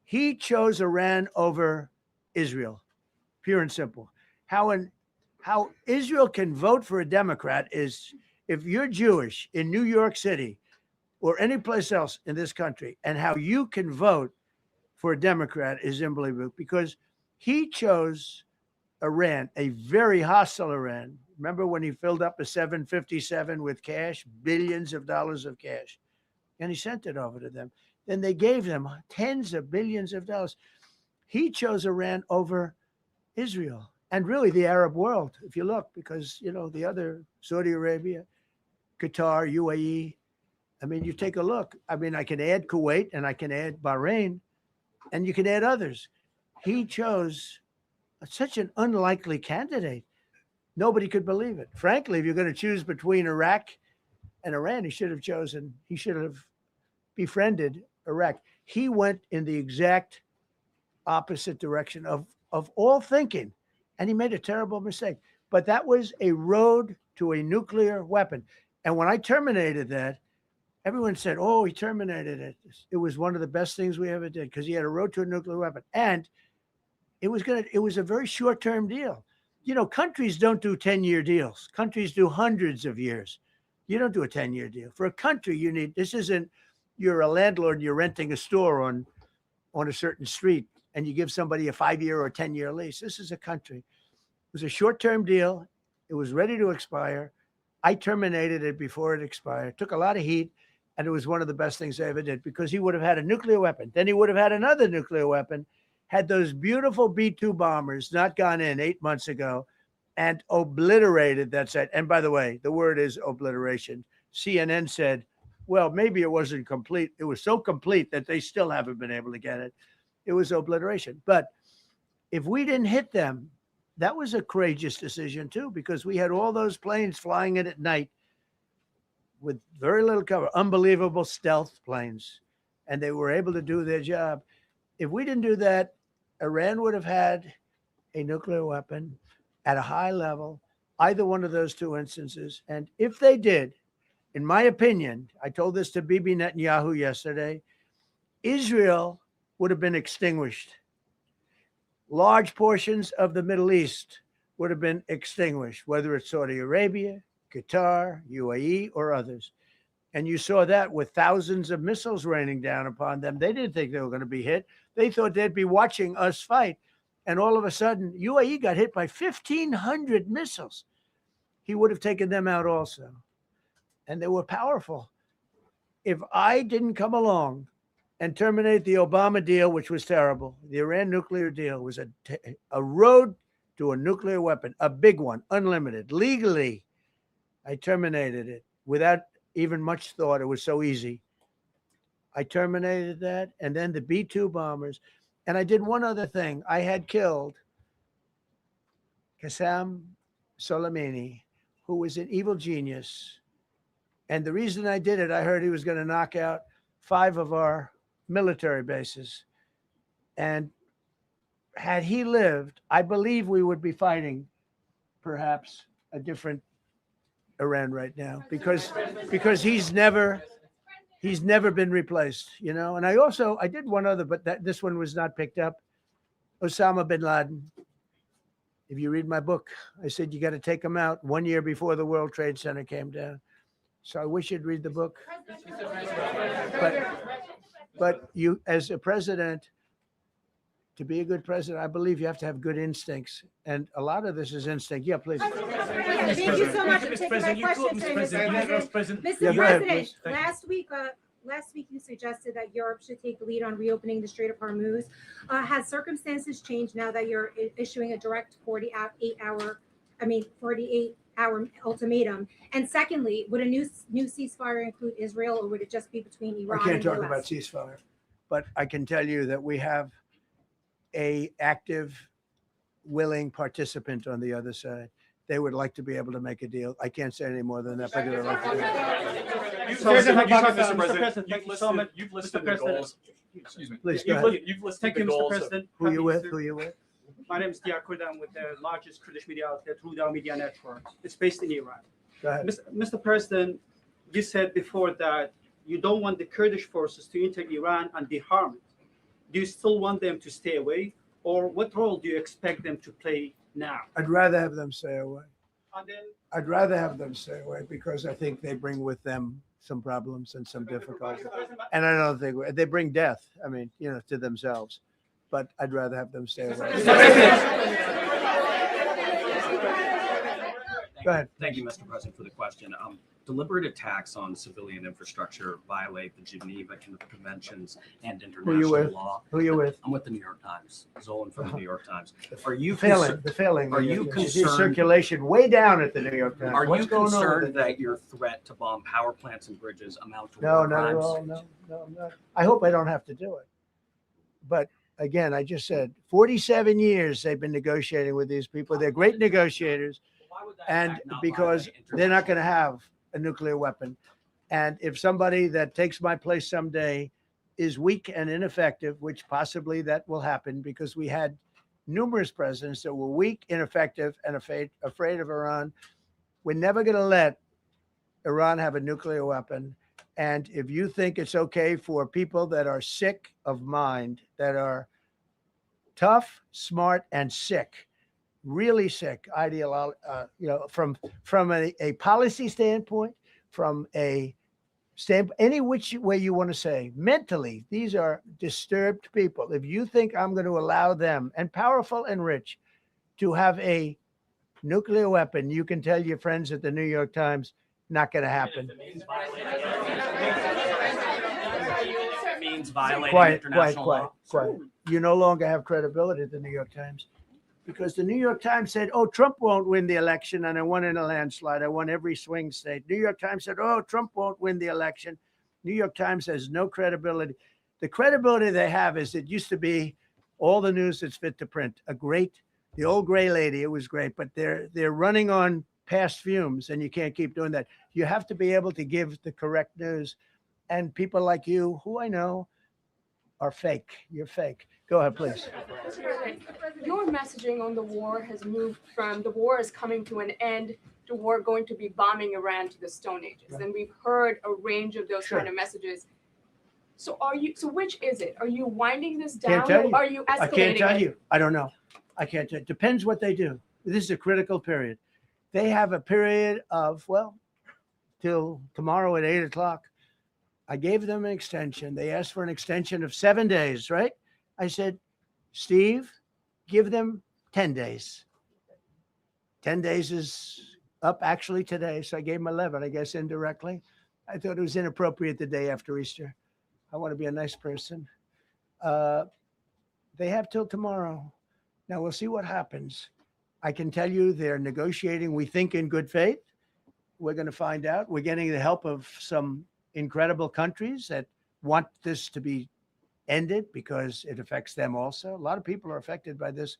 He chose Iran over Israel, pure and simple. How Israel can vote for a Democrat is if you're Jewish in New York City or any place else in this country, and how you can vote for a Democrat is unbelievable, because he chose Iran, a very hostile Iran. Remember when he filled up a 757 with cash, billions of dollars of cash, and he sent it over to them. Then they gave them tens of billions of dollars. He chose Iran over Israel and really the Arab world, if you look, because, you know, the other Saudi Arabia, Qatar, UAE. I mean, you take a look. I mean, I can add Kuwait and I can add Bahrain, and you can add others. He chose such an unlikely candidate. Nobody could believe it. Frankly, if you're going to choose between Iraq and Iran, he should have befriended Iraq. He went in the exact opposite direction of all thinking, and he made a terrible mistake. But that was a road to a nuclear weapon. And when I terminated that, everyone said, oh, he terminated it. It was one of the best things we ever did because he had a road to a nuclear weapon. And it was a very short-term deal. You know, countries don't do 10-year deals. Countries do hundreds of years. You don't do a 10-year deal. For a country, this isn't, you're a landlord and you're renting a store on a certain street and you give somebody a 5-year or 10-year lease. This is a country. It was a short-term deal. It was ready to expire. I terminated it before it expired. Took a lot of heat, and it was one of the best things I ever did because he would have had a nuclear weapon. Then he would have had another nuclear weapon, had those beautiful B-2 bombers not gone in 8 months ago and obliterated that site. And by the way, the word is obliteration. CNN said, well, maybe it wasn't complete. It was so complete that they still haven't been able to get it. It was obliteration. But if we didn't hit them, that was a courageous decision too, because we had all those planes flying in at night with very little cover, unbelievable stealth planes, and they were able to do their job. If we didn't do that, Iran would have had a nuclear weapon at a high level, either one of those two instances. And if they did, in my opinion, I told this to Bibi Netanyahu yesterday, Israel would have been extinguished. Large portions of the Middle East would have been extinguished, whether it's Saudi Arabia, Qatar, UAE, or others. And you saw that with thousands of missiles raining down upon them. They didn't think they were going to be hit. They thought they'd be watching us fight. And all of a sudden, UAE got hit by 1,500 missiles. He would have taken them out also. And they were powerful. If I didn't come along and terminate the Obama deal, which was terrible, the Iran nuclear deal was a road to a nuclear weapon, a big one, unlimited, legally. I terminated it without even much thought. It was so easy. I terminated that. And then the B-2 bombers. And I did one other thing. I had killed Qasem Soleimani, who was an evil genius. And the reason I did it, I heard he was going to knock out 5 of our military bases. And had he lived, I believe we would be fighting perhaps a different Iran right now, because he's never been replaced, you know. And I did one other, but this one was not picked up. Osama bin Laden. If you read my book, I said you got to take him out 1 year before the World Trade Center came down. So I wish you'd read the book. But you, as a president, to be a good president, I believe you have to have good instincts. And a lot of this is instinct. Yeah, please. Thank you so much for taking my question, Mr. President. Mr. President, last week you suggested that Europe should take the lead on reopening the Strait of Hormuz. Has circumstances changed now that you're issuing a direct 48-hour ultimatum? And secondly, would a new ceasefire include Israel, or would it just be between Iran and the US? I can't talk about ceasefire, but I can tell you that we have a active, willing participant on the other side. They would like to be able to make a deal. I can't say any more than that, but they'd like to do it. You've listed the goals. Excuse me. Please, go ahead. You've listed the goals. Who you with? Who you with? My name is Dia Kurd. I'm with the largest Kurdish media outlet, Huda Media Network. It's based in Iran. Go ahead. Mr. President, you said before that you don't want the Kurdish forces to enter Iran and be harmed. Do you still want them to stay away, or what role do you expect them to play now? I'd rather have them stay away. And then, I'd rather have them stay away because I think they bring with them some problems and some difficulties. And I don't think they bring death, I mean, you know, to themselves. But I'd rather have them stay away. Go ahead. Thank you, Mr. President, for the question. Deliberate attacks on civilian infrastructure violate the Geneva Conventions and international law. Who are you with? I'm with the New York Times. Zolan from the New York Times. Are you the failing? Are you concerned? Circulation way down at the New York Times. Are What's you going on concerned that your threat to bomb power plants and bridges amount to No, war not at crimes? all. No. I hope I don't have to do it. But again, I just said 47 years they've been negotiating with these people. They're great negotiators. And because they're not going to have a nuclear weapon. And if somebody that takes my place someday is weak and ineffective, which possibly that will happen because we had numerous presidents that were weak, ineffective, and afraid of Iran, we're never going to let Iran have a nuclear weapon. And if you think it's okay for people that are sick of mind, that are tough, smart, and sick, really sick, from a policy standpoint, from a any which way you want to say, mentally, these are disturbed people. If you think I'm going to allow them, and powerful and rich, to have a nuclear weapon, you can tell your friends at the New York Times, not going to happen. It means violating international law. Quiet. You no longer have credibility at the New York Times. Because the New York Times said, oh, Trump won't win the election, and I won in a landslide. I won every swing state. New York Times said, oh, Trump won't win the election. New York Times has no credibility. The credibility they have is it used to be all the news that's fit to print. The old gray lady, it was great, but they're running on past fumes, and you can't keep doing that. You have to be able to give the correct news. And people like you, who I know, are fake. You're fake. Go ahead, please. Your messaging on the war has moved from the war is coming to an end to war going to be bombing Iran to the Stone Ages. Right. And we've heard a range of those kind of messages. So which is it? Are you winding this down or are you escalating? I can't tell you. I don't know. I can't tell you. Depends what they do. This is a critical period. They have a period of, till tomorrow at 8 o'clock. I gave them an extension. They asked for an extension of 7 days, right? I said, Steve, give them 10 days. 10 days is up actually today. So I gave them 11, I guess, indirectly. I thought it was inappropriate the day after Easter. I want to be a nice person. They have till tomorrow. Now we'll see what happens. I can tell you they're negotiating, we think, in good faith. We're going to find out. We're getting the help of some incredible countries that want this to be ended because it affects them also. A lot of people are affected by this,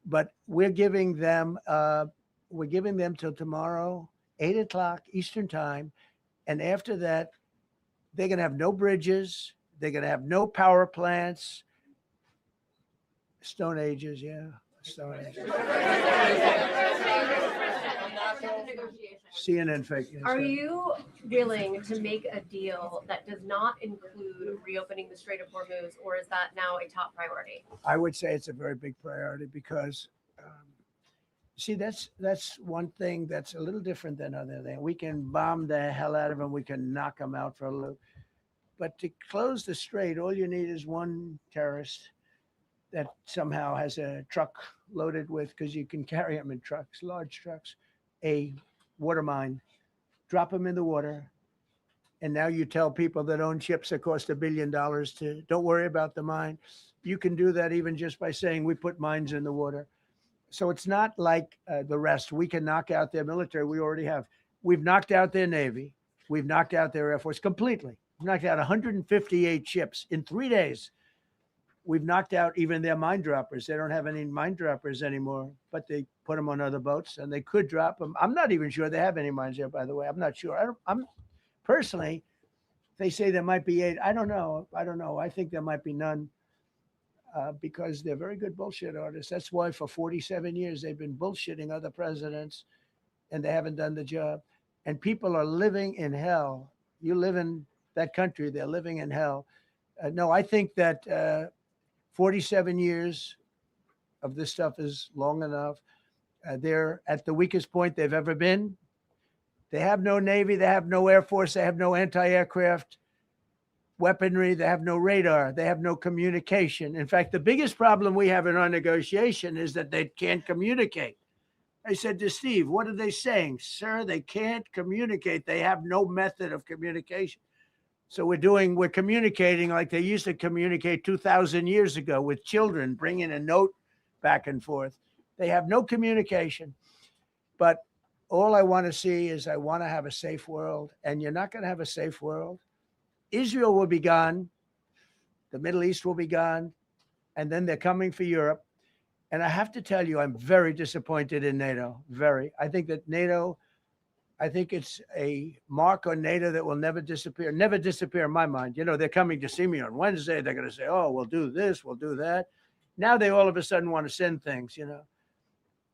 but we're giving them till tomorrow, 8 o'clock Eastern time. And after that, they're going to have no bridges. They're going to have no power plants. Stone Ages, yeah. Stone Ages. CNN fake news. Are you willing to make a deal that does not include reopening the Strait of Hormuz, or is that now a top priority? I would say it's a very big priority because, see, that's one thing that's a little different than other things. We can bomb the hell out of them. We can knock them out for a loop. But to close the strait, all you need is one terrorist that somehow has a truck loaded with, because you can carry them in trucks, large trucks, a water mine, drop them in the water. And now you tell people that own ships that cost $1 billion to don't worry about the mine. You can do that even just by saying we put mines in the water. So it's not like the rest. We can knock out their military. We already have. We've knocked out their Navy. We've knocked out their Air Force completely. We've knocked out 158 ships in 3 days. We've knocked out even their mine droppers. They don't have any mine droppers anymore, but they put them on other boats and they could drop them. I'm not even sure they have any mines there, by the way. I'm not sure. I'm personally, they say there might be 8. I don't know. I think there might be none because they're very good bullshit artists. That's why for 47 years they've been bullshitting other presidents and they haven't done the job. And people are living in hell. You live in that country, they're living in hell. No, I think that 47 years of this stuff is long enough. They're at the weakest point they've ever been. They have no Navy. They have no Air Force. They have no anti-aircraft weaponry. They have no radar. They have no communication. In fact, the biggest problem we have in our negotiation is that they can't communicate. I said to Steve, what are they saying? Sir, they can't communicate. They have no method of communication. So we're communicating like they used to communicate 2,000 years ago with children, bringing a note back and forth. They have no communication. But all I want to see is I want to have a safe world. And you're not going to have a safe world. Israel will be gone. The Middle East will be gone. And then they're coming for Europe. And I have to tell you, I'm very disappointed in NATO. Very. I think that NATO, I think it's a mark on NATO that will never disappear. Never disappear in my mind. You know, they're coming to see me on Wednesday. They're going to say, oh, we'll do this, we'll do that. Now they all of a sudden want to send things, you know.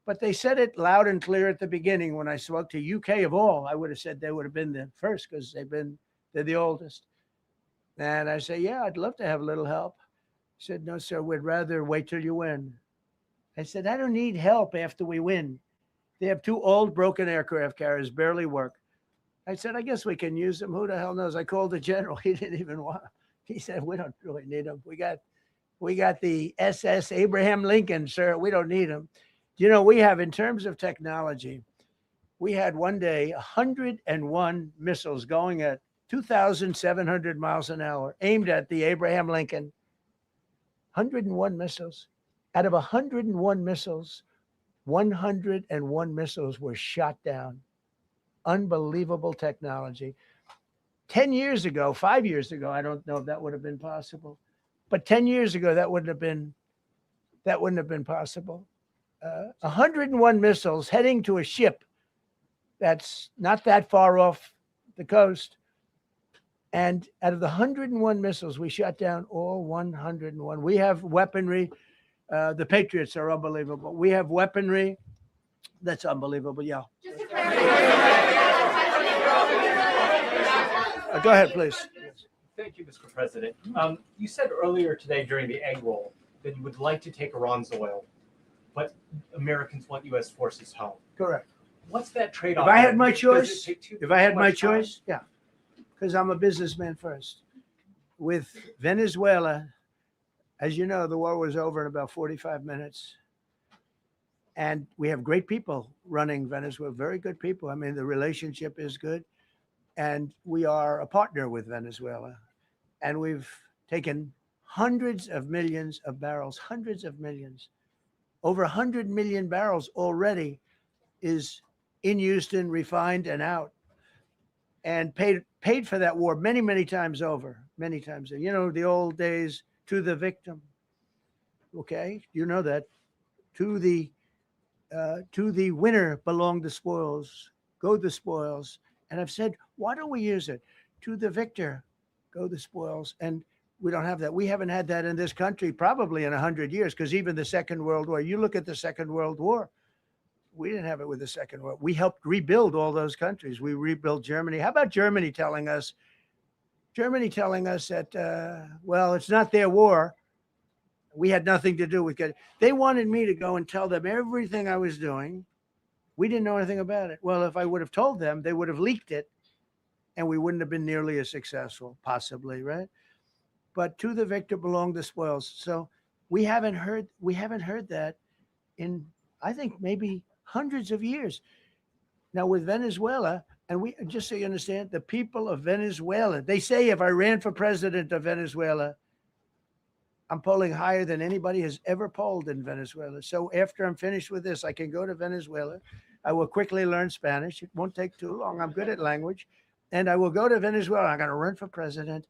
But they said it loud and clear at the beginning when I spoke to UK of all. I would have said they would have been the first because they're the oldest. And I say, yeah, I'd love to have a little help. He said, no, sir, we'd rather wait till you win. I said, I don't need help after we win. They have 2 old broken aircraft carriers, barely work. I said, I guess we can use them. Who the hell knows? I called the general. He didn't even want them. He said, we don't really need them. We got the SS Abraham Lincoln, sir. We don't need them. You know, we have, in terms of technology, we had one day 101 missiles going at 2,700 miles an hour aimed at the Abraham Lincoln. 101 missiles. Out of 101 missiles, 101 missiles were shot down. Unbelievable technology. 10 years ago, 5 years ago, I don't know if that would have been possible, but 10 years ago, that wouldn't have been possible. 101 missiles heading to a ship that's not that far off the coast. And out of the 101 missiles, we shot down all 101. We have weaponry. The Patriots are unbelievable. We have weaponry that's unbelievable. Yeah. Go ahead, please. Thank you, Mr. President. You said earlier today during the egg roll that you would like to take Iran's oil, but Americans want U.S. forces home. Correct. What's that trade-off? If I had my Does it choice, take too yeah, much time? because I'm a businessman first. With Venezuela, as you know, the war was over in about 45 minutes. And we have great people running Venezuela, very good people. I mean, the relationship is good. And we are a partner with Venezuela. And we've taken hundreds of millions of barrels, hundreds of millions. Over 100 million barrels already is in Houston, refined and out. And paid for that war many, many times over, many times. You know, the old days, to the victim. Okay, you know that. To the winner belong the spoils, go the spoils. And I've said, why don't we use it? To the victor go the spoils. And we don't have that. We haven't had that in this country probably in 100 years, because even the Second World War, you look at the Second World War, we didn't have it with the Second World. We helped rebuild all those countries. We rebuilt Germany. How about Germany telling us that, well, it's not their war. We had nothing to do with it. They wanted me to go and tell them everything I was doing. We didn't know anything about it. Well, if I would have told them, they would have leaked it, and we wouldn't have been nearly as successful, possibly, right? But to the victor belong the spoils. So we haven't heard that in, I think, maybe hundreds of years. Now with Venezuela, and we, just so you understand, the people of Venezuela, they say if I ran for president of Venezuela, I'm polling higher than anybody has ever polled in Venezuela. So after I'm finished with this, I can go to Venezuela. I will quickly learn Spanish. It won't take too long. I'm good at language. And I will go to Venezuela. I'm going to run for president.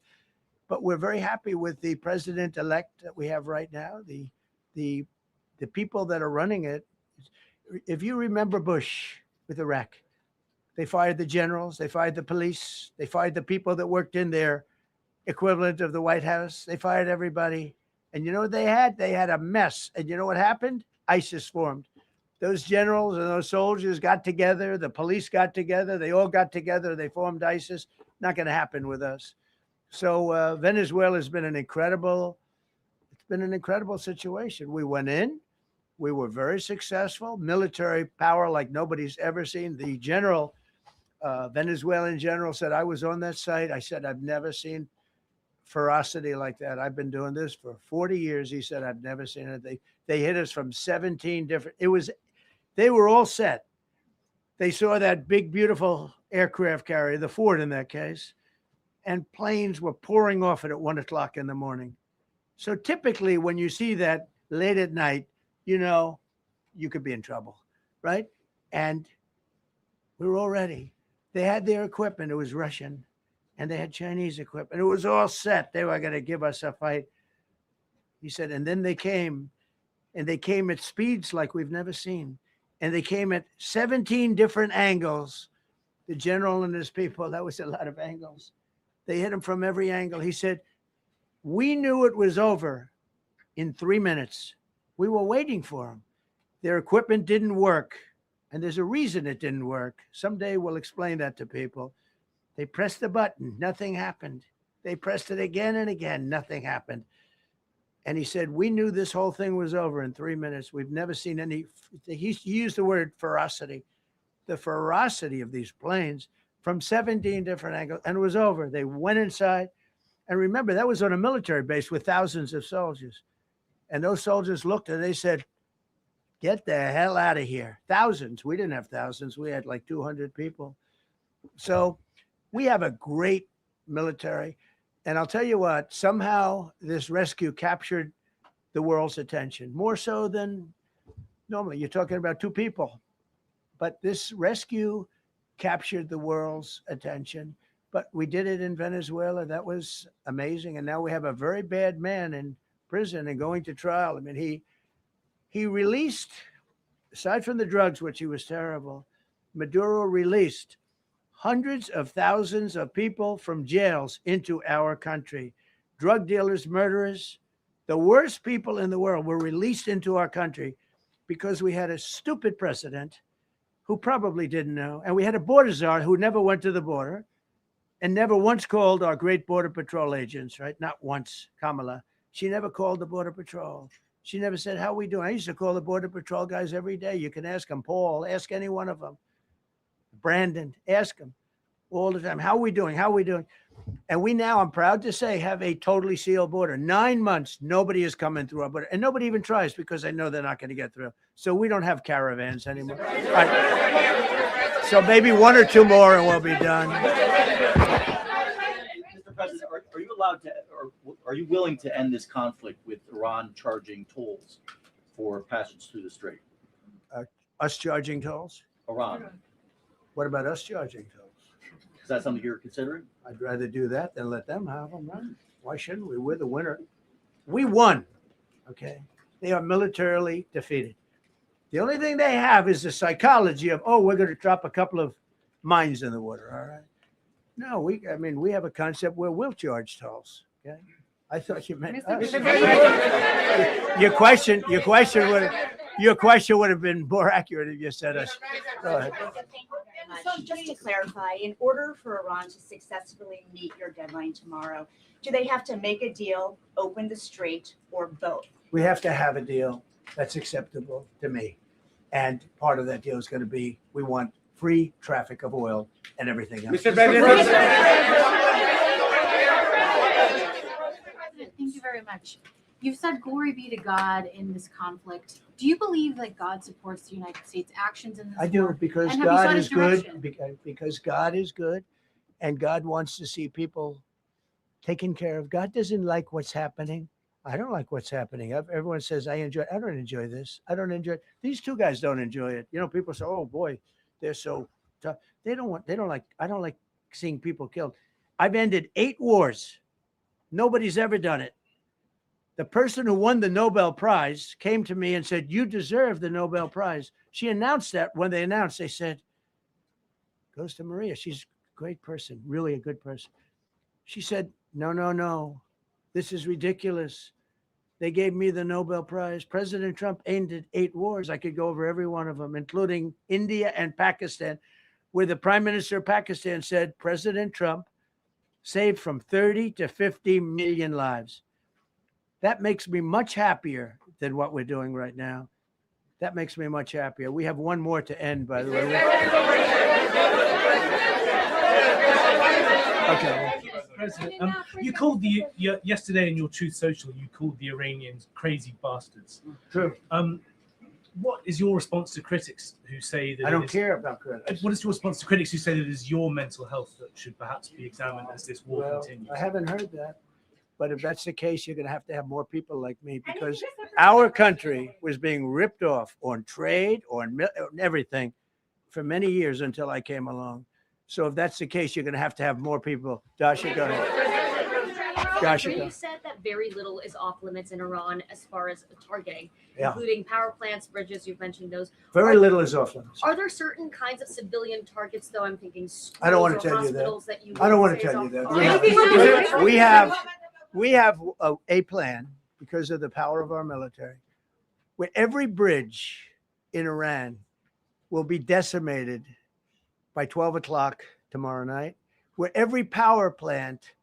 But we're very happy with the president-elect that we have right now, the people that are running it. If you remember Bush with Iraq, they fired the generals, they fired the police, they fired the people that worked in their equivalent of the White House. They fired everybody. And you know what they had? They had a mess. And you know what happened? ISIS formed. Those generals and those soldiers got together. The police got together. They all got together. They formed ISIS. Not going to happen with us. So Venezuela has been an incredible situation. We went in. We were very successful. Military power like nobody's ever seen. The general, Venezuelan general, said, I was on that site. I said, I've never seen ferocity like that. I've been doing this for 40 years. He said, I've never seen it. They hit us from 17 different, they were all set. They saw that big, beautiful aircraft carrier, the Ford in that case, and planes were pouring off it at 1 o'clock in the morning. So typically when you see that late at night, you know, you could be in trouble, right? And we were all ready. They had their equipment. It was Russian, and they had Chinese equipment. It was all set. They were going to give us a fight. He said, and then they came, and they came at speeds like we've never seen. And they came at 17 different angles. The general and his people, that was a lot of angles. They hit him from every angle. He said, we knew it was over in 3 minutes. We were waiting for them. Their equipment didn't work. And there's a reason it didn't work. Someday we'll explain that to people. They pressed the button, nothing happened. They pressed it again and again, nothing happened. And he said, we knew this whole thing was over in 3 minutes. We've never seen any, he used the word ferocity. The ferocity of these planes from 17 different angles, and it was over. They went inside. And remember, that was on a military base with thousands of soldiers. And those soldiers looked and they said, get the hell out of here. Thousands. We didn't have thousands. We had like 200 people. So we have a great military. And I'll tell you what, somehow this rescue captured the world's attention, more so than normally. You're talking about 2 people. But this rescue captured the world's attention. But we did it in Venezuela. That was amazing. And now we have a very bad man in prison and going to trial. I mean, he released, aside from the drugs, which he was terrible, Maduro released hundreds of thousands of people from jails into our country. Drug dealers, murderers, the worst people in the world were released into our country because we had a stupid president who probably didn't know. And we had a border czar who never went to the border and never once called our great border patrol agents, right? Not once, Kamala. She never called the border patrol. She never said, how are we doing? I used to call the border patrol guys every day. You can ask them, Paul, ask any one of them. Brandon, ask them all the time. How are we doing? How are we doing? And we now, I'm proud to say, have a totally sealed border. 9 months, nobody is coming through our border. And nobody even tries because they know they're not going to get through. So we don't have caravans anymore. Right. So maybe 1 or 2 more and we'll be done. Mr. President, are you allowed to, or are you willing to end this conflict with Iran charging tolls for passage through the strait? Us charging tolls? Iran. What about us charging tolls? Is that something you're considering? I'd rather do that than let them have them, right? Why shouldn't we? We're the winner. We won, okay? They are militarily defeated. The only thing they have is the psychology of, oh, we're going to drop a couple of mines in the water, all right? No, we have a concept where we'll charge tolls, okay? I thought you meant us. Your question would have been more accurate if you said us. Go ahead. So just to clarify, in order for Iran to successfully meet your deadline tomorrow, do they have to make a deal, open the strait, or both? We have to have a deal that's acceptable to me. And part of that deal is going to be, we want free traffic of oil and everything else. Mr. President, thank you very much. You've said glory be to God in this conflict. Do you believe that God supports the United States' actions in this I do, war? because And have you God sought is his direction? good, because God is good, and God wants to see people taken care of. God doesn't like what's happening. I don't like what's happening. Everyone says, I don't enjoy this. I don't enjoy it. These 2 guys don't enjoy it. You know, people say, oh boy, they're so tough. I don't like seeing people killed. I've ended 8 wars. Nobody's ever done it. The person who won the Nobel Prize came to me and said, you deserve the Nobel Prize. She announced that. When they announced, they said, goes to Maria. She's a great person, really a good person. She said, no, this is ridiculous. They gave me the Nobel Prize. President Trump ended 8 wars. I could go over every one of them, including India and Pakistan, where the Prime Minister of Pakistan said, President Trump saved from 30 to 50 million lives. That makes me much happier than what we're doing right now. That makes me much happier. We have 1 more to end, by the way. Okay. President, you called yesterday in your Truth Social, you called the Iranians crazy bastards. True. What is your response to critics who say that I don't care about critics. What is your response to critics who say that it is your mental health that should perhaps be examined as this war continues? I haven't heard that. But if that's the case, you're going to have more people like me, because our country was being ripped off on trade, on everything for many years until I came along. So if that's the case, you're going to have more people. Dasha, go ahead. Joshua. You said that very little is off limits in Iran as far as targeting, Yeah. including power plants, bridges. You've mentioned those. Very little is off limits. Are there certain kinds of civilian targets, though? I'm thinking schools I don't want or to tell you that. hospitals that you I don't want would to say tell is you off- that. Are- We have a plan because of the power of our military, where every bridge in Iran will be decimated by 12 o'clock tomorrow night, where every power plant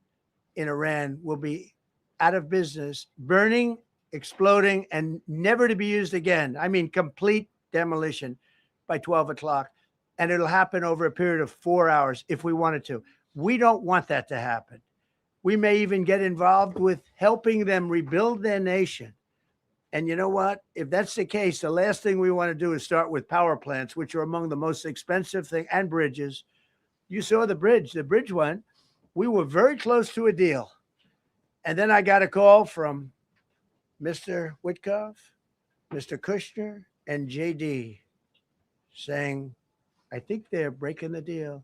in Iran will be out of business, burning, exploding, and never to be used again. I mean, complete demolition by 12 o'clock. And it'll happen over a period of 4 hours if we wanted to. We don't want that to happen. We may even get involved with helping them rebuild their nation. And you know what? If that's the case, the last thing we want to do is start with power plants, which are among the most expensive thing, and bridges. You saw the bridge one. We were very close to a deal. And then I got a call from Mr. Witkoff, Mr. Kushner, and JD saying, I think they're breaking the deal.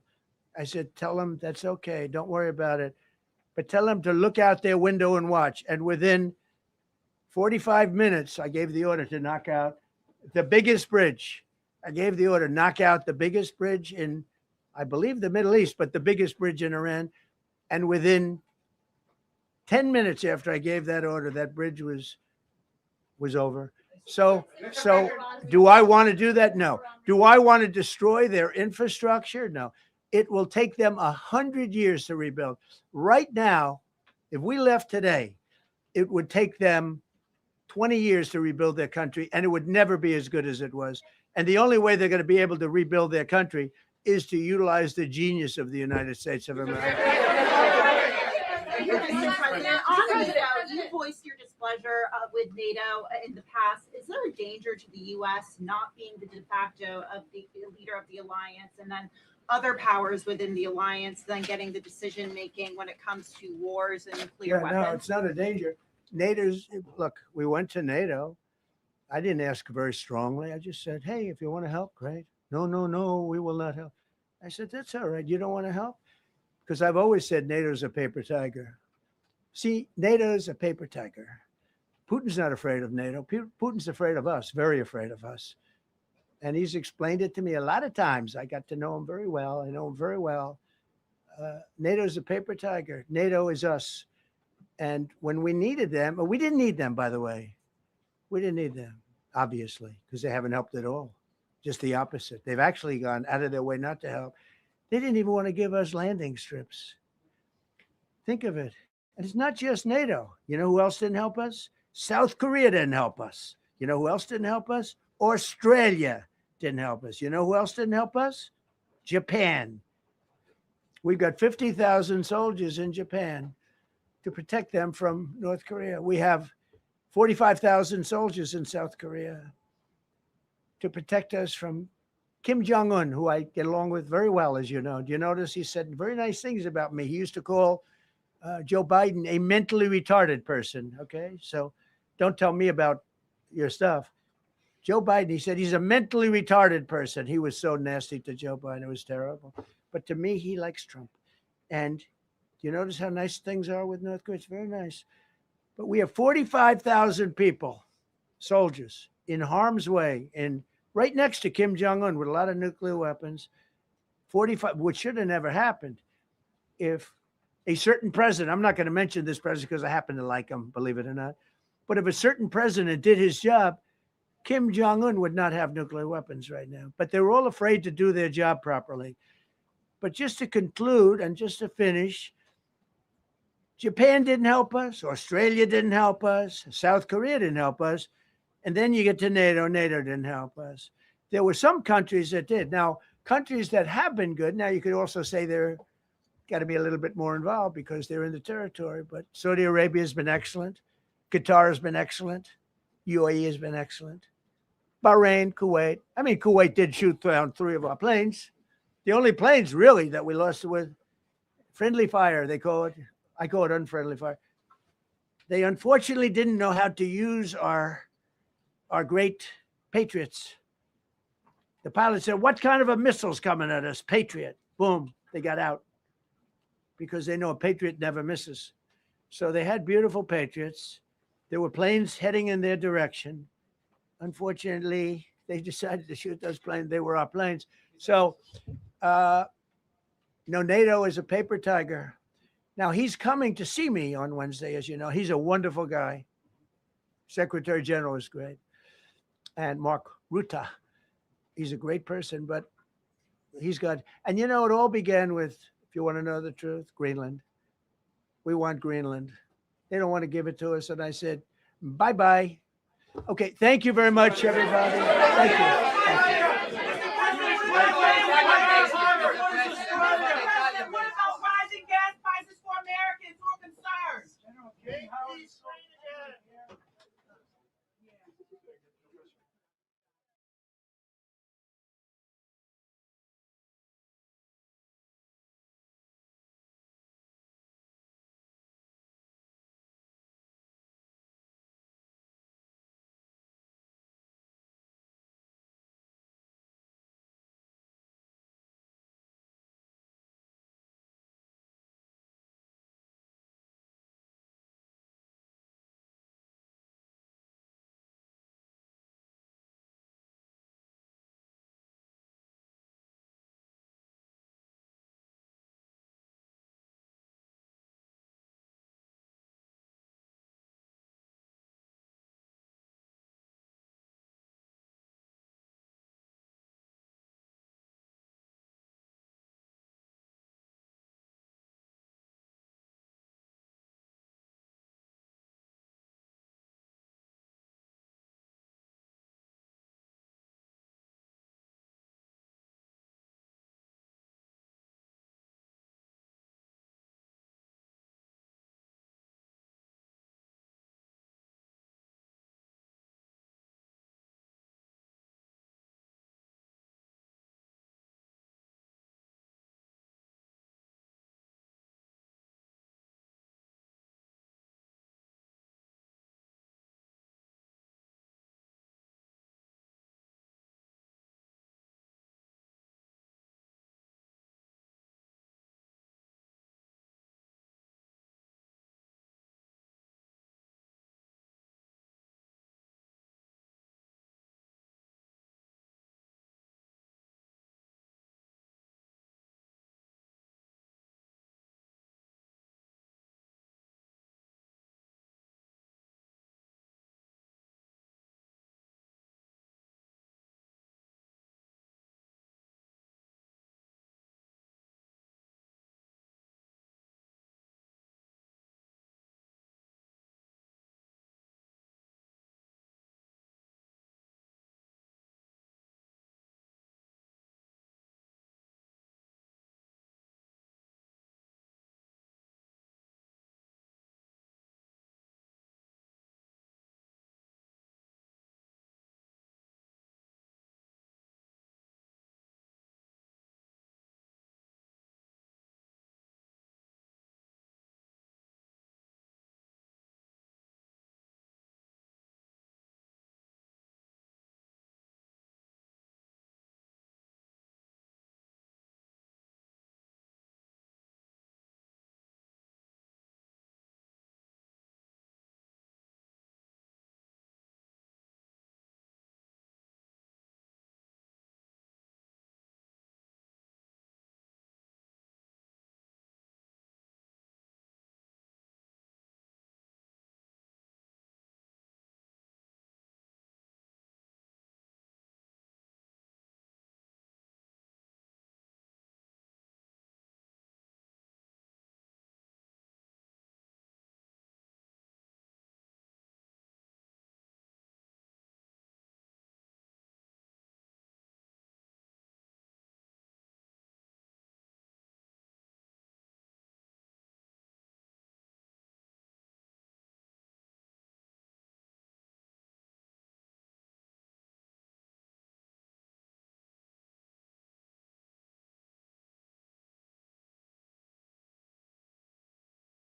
I said, tell them that's okay. Don't worry about it. But tell them to look out their window and watch. And within 45 minutes, I gave the order to knock out the biggest bridge. I gave the order, knock out the biggest bridge in, I believe, the Middle East, but the biggest bridge in Iran. And within 10 minutes after I gave that order, that bridge was over. So do I want to do that? No. Do I want to destroy their infrastructure? No. It will take them 100 years to rebuild. Right now, if we left today, it would take them 20 years to rebuild their country, and it would never be as good as it was. And the only way they're going to be able to rebuild their country is to utilize the genius of the United States of America. On NATO, you voiced your displeasure with NATO in the past. Is there a danger to the U.S. not being the de facto of the leader of the alliance, and then other powers within the alliance then getting the decision making when it comes to wars and nuclear weapons? No, it's not a danger. Look, we went to NATO. I didn't ask very strongly. I just said, hey, if you want to help, great. No, we will not help. I said, that's all right. You don't want to help? Because I've always said NATO's a paper tiger. See, NATO's a paper tiger. Putin's not afraid of NATO. Putin's afraid of us, very afraid of us. And he's explained it to me a lot of times. I got to know him very well. I know him very well. NATO's a paper tiger. NATO is us. And when we needed them, we didn't need them, by the way. We didn't need them, obviously, because they haven't helped at all. Just the opposite. They've actually gone out of their way not to help. They didn't even want to give us landing strips. Think of it. And it's not just NATO. You know who else didn't help us? South Korea didn't help us. You know who else didn't help us? Australia didn't help us. You know who else didn't help us? Japan. We've got 50,000 soldiers in Japan to protect them from North Korea. We have 45,000 soldiers in South Korea to protect us from Kim Jong-un, who I get along with very well, as you know. Do you notice he said very nice things about me? He used to call Joe Biden a mentally retarded person, okay? So don't tell me about your stuff. Joe Biden, he said he's a mentally retarded person. He was so nasty to Joe Biden. It was terrible. But to me, he likes Trump. And you notice how nice things are with North Korea? It's very nice. But we have 45,000 people, soldiers, in harm's way, and right next to Kim Jong-un with a lot of nuclear weapons. 45, which should have never happened if a certain president, I'm not going to mention this president because I happen to like him, believe it or not, but if a certain president did his job, Kim Jong-un would not have nuclear weapons right now. But they were all afraid to do their job properly. But just to conclude and just to finish, Japan didn't help us. Australia didn't help us. South Korea didn't help us. And then you get to NATO. NATO didn't help us. There were some countries that did. Now, countries that have been good, now you could also say they're got to be a little bit more involved because they're in the territory. But Saudi Arabia has been excellent. Qatar has been excellent. UAE has been excellent. Bahrain, Kuwait. I mean, Kuwait did shoot down 3 of our planes. The only planes really that we lost with friendly fire, they call it. I call it unfriendly fire. They unfortunately didn't know how to use our great Patriots. The pilot said, what kind of a missile's coming at us? Patriot. Boom, they got out because they know a Patriot never misses. So they had beautiful Patriots. There were planes heading in their direction. Unfortunately, they decided to shoot those planes. They were our planes. So, NATO is a paper tiger. Now, he's coming to see me on Wednesday, as you know. He's a wonderful guy. Secretary General is great. And Mark Rutte, he's a great person, but he's got, and it all began with, if you want to know the truth, Greenland. We want Greenland. They don't want to give it to us. And I said, bye-bye. Okay, thank you very much, everybody. Thank you. Thank you.